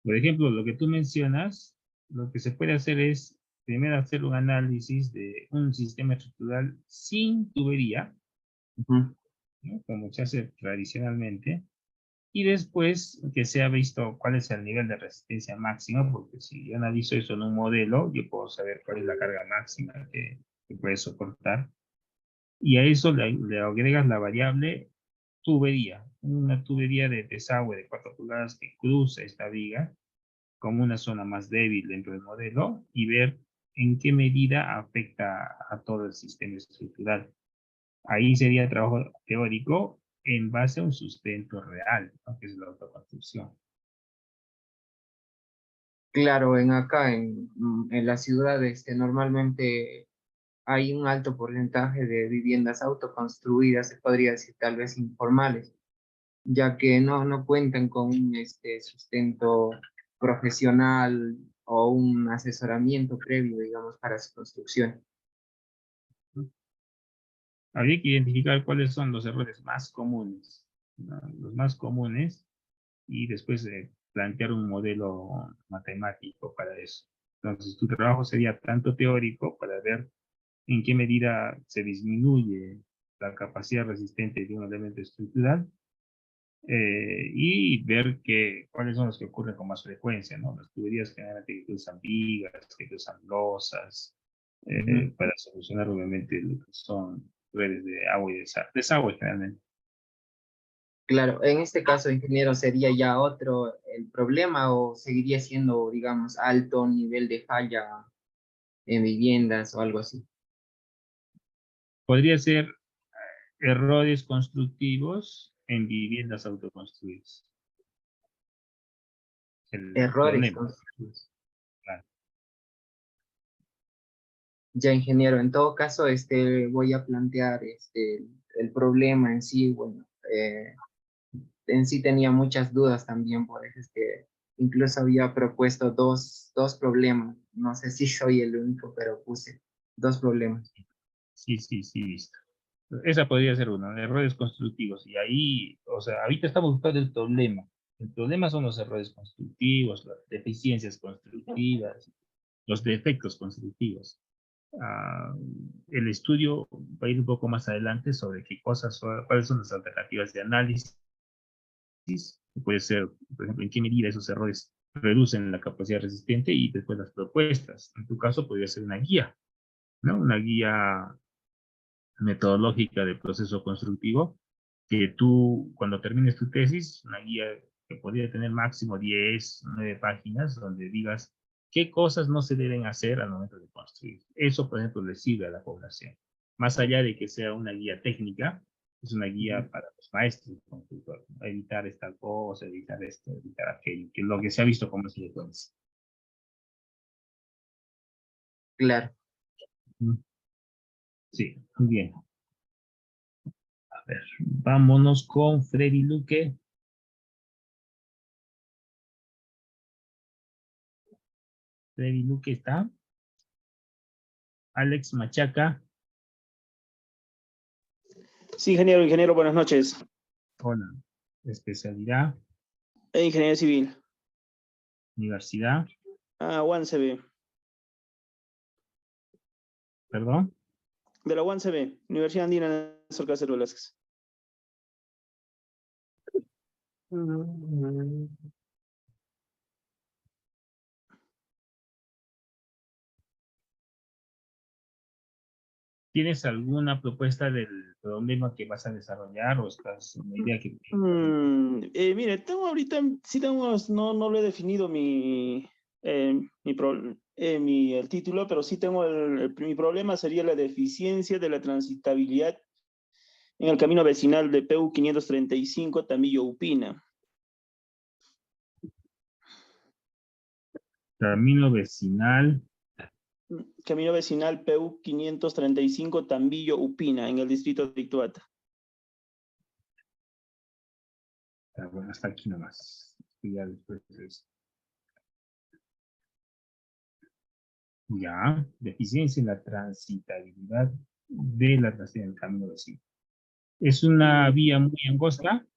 Por ejemplo, lo que tú mencionas, lo que se puede hacer es primero hacer un análisis de un sistema estructural sin tubería, ¿no? Como se hace tradicionalmente, y después que se ha visto cuál es el nivel de resistencia máxima, porque si yo analizo eso en un modelo, yo puedo saber cuál es la carga máxima que puede soportar, y a eso le agregas la variable tubería, una tubería de desagüe de 4 pulgadas que cruza esta viga como una zona más débil dentro del modelo, y ver en qué medida afecta a todo el sistema estructural. Ahí sería trabajo teórico en base a un sustento real, ¿no? Que es la autoconstrucción. Claro, en la ciudad, normalmente hay un alto porcentaje de viviendas autoconstruidas, se podría decir tal vez informales, ya que no cuentan con un sustento profesional o un asesoramiento previo, digamos, para su construcción. Habría que identificar cuáles son los errores más comunes, ¿no? Los más comunes, y después plantear un modelo matemático para eso. Entonces, tu trabajo sería tanto teórico para ver en qué medida se disminuye la capacidad resistente de un elemento estructural, y ver cuáles son los que ocurren con más frecuencia, ¿no? Las tuberías generalmente que usan vigas, que usan losas, para solucionar obviamente lo que son redes de agua y desagüe generalmente. Claro, en este caso, ingeniero, ¿sería ya otro el problema o seguiría siendo, digamos, alto nivel de falla en viviendas o algo así? Podría ser errores constructivos en viviendas autoconstruidas. Errores Problema. constructivos. Claro. Ya, ingeniero, en todo caso, voy a plantear el problema en sí. Bueno, en sí tenía muchas dudas también, por eso es que incluso había propuesto dos problemas. No sé si soy el único, pero puse 2 problemas. Sí, listo. Esa podría ser una, errores constructivos. Y ahí, o sea, ahorita estamos buscando el problema. El problema son los errores constructivos, las deficiencias constructivas, los defectos constructivos. El estudio va a ir un poco más adelante sobre cuáles son las alternativas de análisis. Puede ser, por ejemplo, en qué medida esos errores reducen la capacidad resistente, y después las propuestas. En tu caso podría ser una guía, ¿no? Una guía metodológica del proceso constructivo, que tú, cuando termines tu tesis, una guía que podría tener máximo 10, 9 páginas, donde digas qué cosas no se deben hacer al momento de construir. Eso, por ejemplo, le sirve a la población. Más allá de que sea una guía técnica, es una guía para los maestros, constructores, ¿no? Evitar esta cosa, evitar esto, evitar aquello, que es lo que se ha visto como consecuencia. Claro. Sí, muy bien. A ver, vámonos con Freddy Luque. Freddy Luque está. Alex Machaca. Sí, ingeniero, buenas noches. Hola. Especialidad. Ingeniería civil. Universidad. UANCB. ¿Perdón? De la UANCB, Universidad Andina Néstor Cáceres Velázquez. ¿Tienes alguna propuesta del problema que vas a desarrollar o estás una idea que... Mire, tengo ahorita, sí tengo, no lo he definido el título, pero sí tengo mi problema sería la deficiencia de la transitabilidad en el camino vecinal de PU 535 Tambillo-Upina. Camino vecinal. Camino vecinal PU 535 Tambillo-Upina, en el distrito de Ituata. Bueno, hasta aquí nomás. Ya después de eso. Ya, deficiencia en la transitabilidad de la trasera del camino vecinal. ¿Es una vía muy angosta?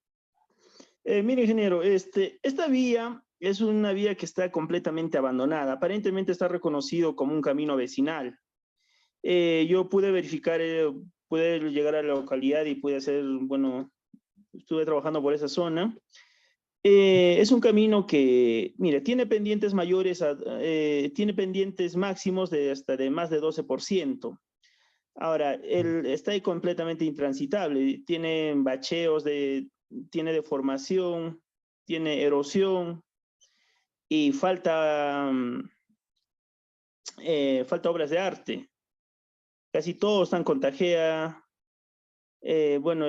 Mire, ingeniero, esta vía es una vía que está completamente abandonada. Aparentemente está reconocido como un camino vecinal. Yo pude verificar, pude llegar a la localidad y pude hacer, bueno, estuve trabajando por esa zona. Es un camino que, mire, tiene pendientes mayores, tiene pendientes máximos de hasta de más de 12%. Ahora, él está ahí completamente intransitable, tiene bacheos, tiene deformación, tiene erosión y falta obras de arte. Casi todos están con tajea. Bueno,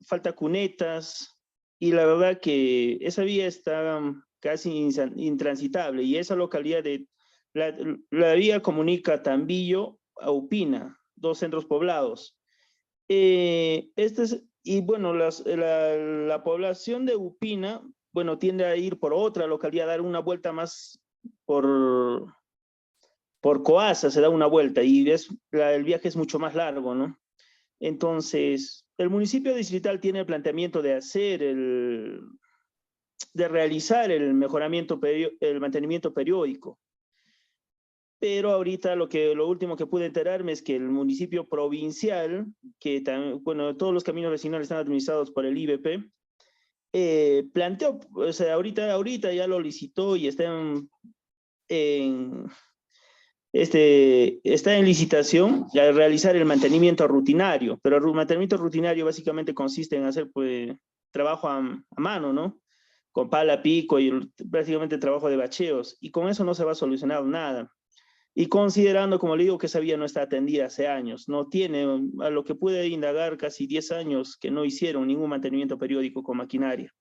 falta cunetas y la verdad que esa vía está casi intransitable y esa localidad la vía comunica Tambillo a Upina, 2 centros poblados. Y bueno, la población de Upina, bueno, tiende a ir por otra localidad, a dar una vuelta más por Coaza, se da una vuelta y el viaje es mucho más largo, ¿no? Entonces, el municipio distrital tiene el planteamiento de realizar el mantenimiento periódico. Pero ahorita lo último que pude enterarme es que el municipio provincial, que bueno, todos los caminos vecinales están administrados por el IBP, planteó, o sea, ahorita ya lo licitó y está en licitación a realizar el mantenimiento rutinario, pero el mantenimiento rutinario básicamente consiste en hacer pues trabajo a mano, ¿no? Con pala, pico y prácticamente trabajo de bacheos, y con eso no se va a solucionar nada. Y considerando, como le digo, que esa vía no está atendida hace años, no tiene, a lo que pude indagar, casi 10 años que no hicieron ningún mantenimiento periódico con maquinaria.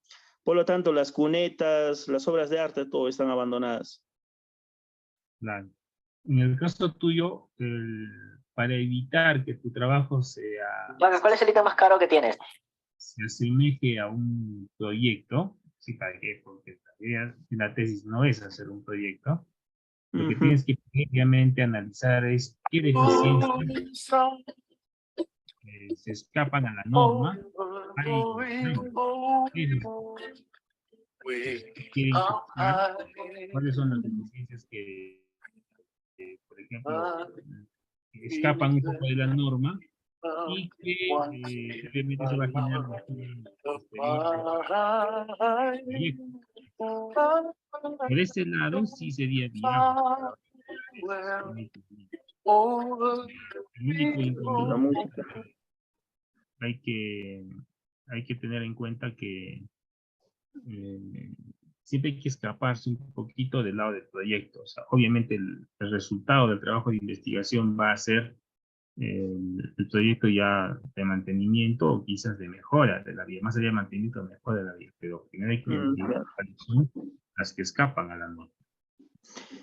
Por lo tanto, las cunetas, las obras de arte, todo están abandonadas. Claro. En el caso tuyo, para evitar que tu trabajo ¿Cuál es el ítem más caro que tienes? se asemeje a un proyecto, ¿sí? ¿Para qué? Porque la tesis no es hacer un proyecto. Lo que tienes que previamente analizar es qué deficiencias se escapan a la norma. ¿Cuáles son las deficiencias que, por ejemplo, escapan un poco de la norma y que obviamente se va a generar por ese lado sí sería viable. El único inconveniente La música. hay que tener en cuenta que siempre hay que escaparse un poquito del lado del proyecto. O sea, obviamente el resultado del trabajo de investigación va a ser el proyecto ya de mantenimiento o quizás de mejora de la vía, más allá de mantenimiento, mejora de la vía, pero primero hay que identificar Claro. cuáles son las que escapan a la norma.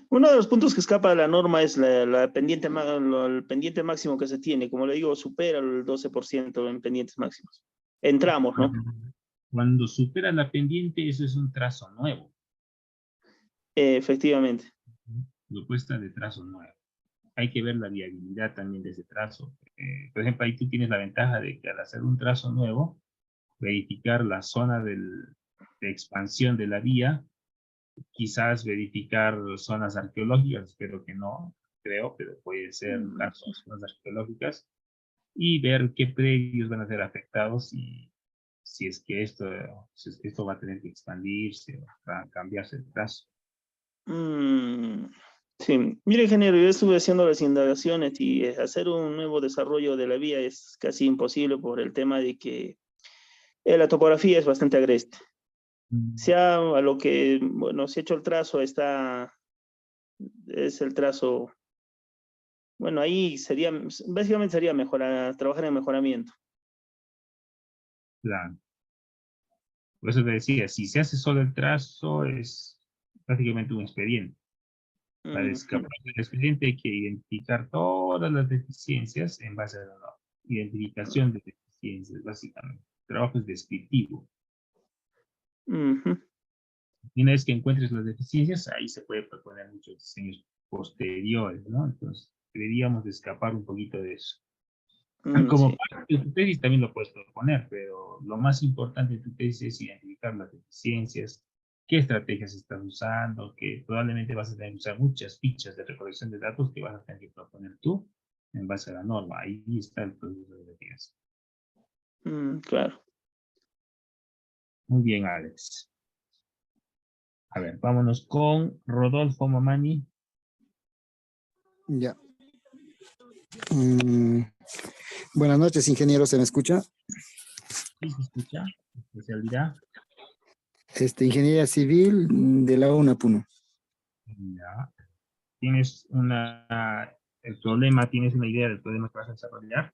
Uno de los puntos que escapa de la norma es la pendiente, el pendiente máximo que se tiene. Como le digo, supera el 12% en pendientes máximos. En tramos, ¿no? Cuando supera la pendiente, eso es un trazo nuevo. Efectivamente. Propuesta de trazo nuevo. Hay que ver la viabilidad también de ese trazo. Por ejemplo, ahí tú tienes la ventaja de que al hacer un trazo nuevo, verificar la zona de expansión de la vía, quizás verificar zonas arqueológicas, espero que no, creo, pero puede ser zonas arqueológicas, y ver qué predios van a ser afectados y si es que esto va a tener que expandirse o va a cambiarse el trazo. Sí, mire, ingeniero, yo estuve haciendo las indagaciones y hacer un nuevo desarrollo de la vía es casi imposible por el tema de que la topografía es bastante agreste. Sea a lo que, bueno, se ha hecho el trazo, es el trazo, bueno, ahí sería, básicamente sería trabajar en mejoramiento. Claro. Por eso te decía, si se hace solo el trazo, es prácticamente un expediente. Para escapar del expediente hay que identificar todas las deficiencias en base a la norma. Identificación de deficiencias, básicamente. Trabajo es descriptivo. Y una vez que encuentres las deficiencias, ahí se puede proponer muchos diseños posteriores, ¿no? Entonces, deberíamos de escapar un poquito de eso. Como parte de tu tesis también lo puedes proponer, pero lo más importante de tu tesis es identificar las deficiencias, qué estrategias estás usando, que probablemente vas a tener que usar muchas fichas de recolección de datos que vas a tener que proponer tú en base a la norma. Ahí está el proceso de investigación. Claro. Muy bien, Alex. A ver, vámonos con Rodolfo Mamani. Ya. Buenas noches, ingeniero, ¿se me escucha? Sí, se escucha. Especialidad. Ingeniería civil de la UNA Puno. Ya. ¿Tienes el problema, tienes una idea del problema que vas a desarrollar?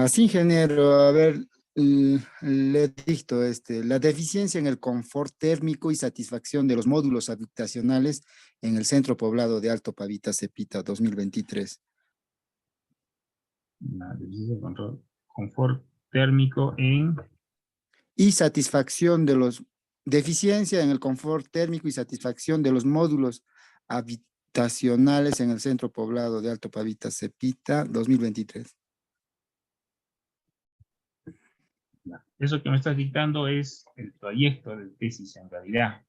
Sí, ingeniero, a ver, le dicto la deficiencia en el confort térmico y satisfacción de los módulos habitacionales en el centro poblado de Alto Pavita, Cepita, 2023. La deficiencia de confort térmico en... Y satisfacción de los... Deficiencia en el confort térmico y satisfacción de los módulos habitacionales en el centro poblado de Alto Pavita, Cepita, 2023. Eso que me estás dictando es el proyecto de tesis en realidad.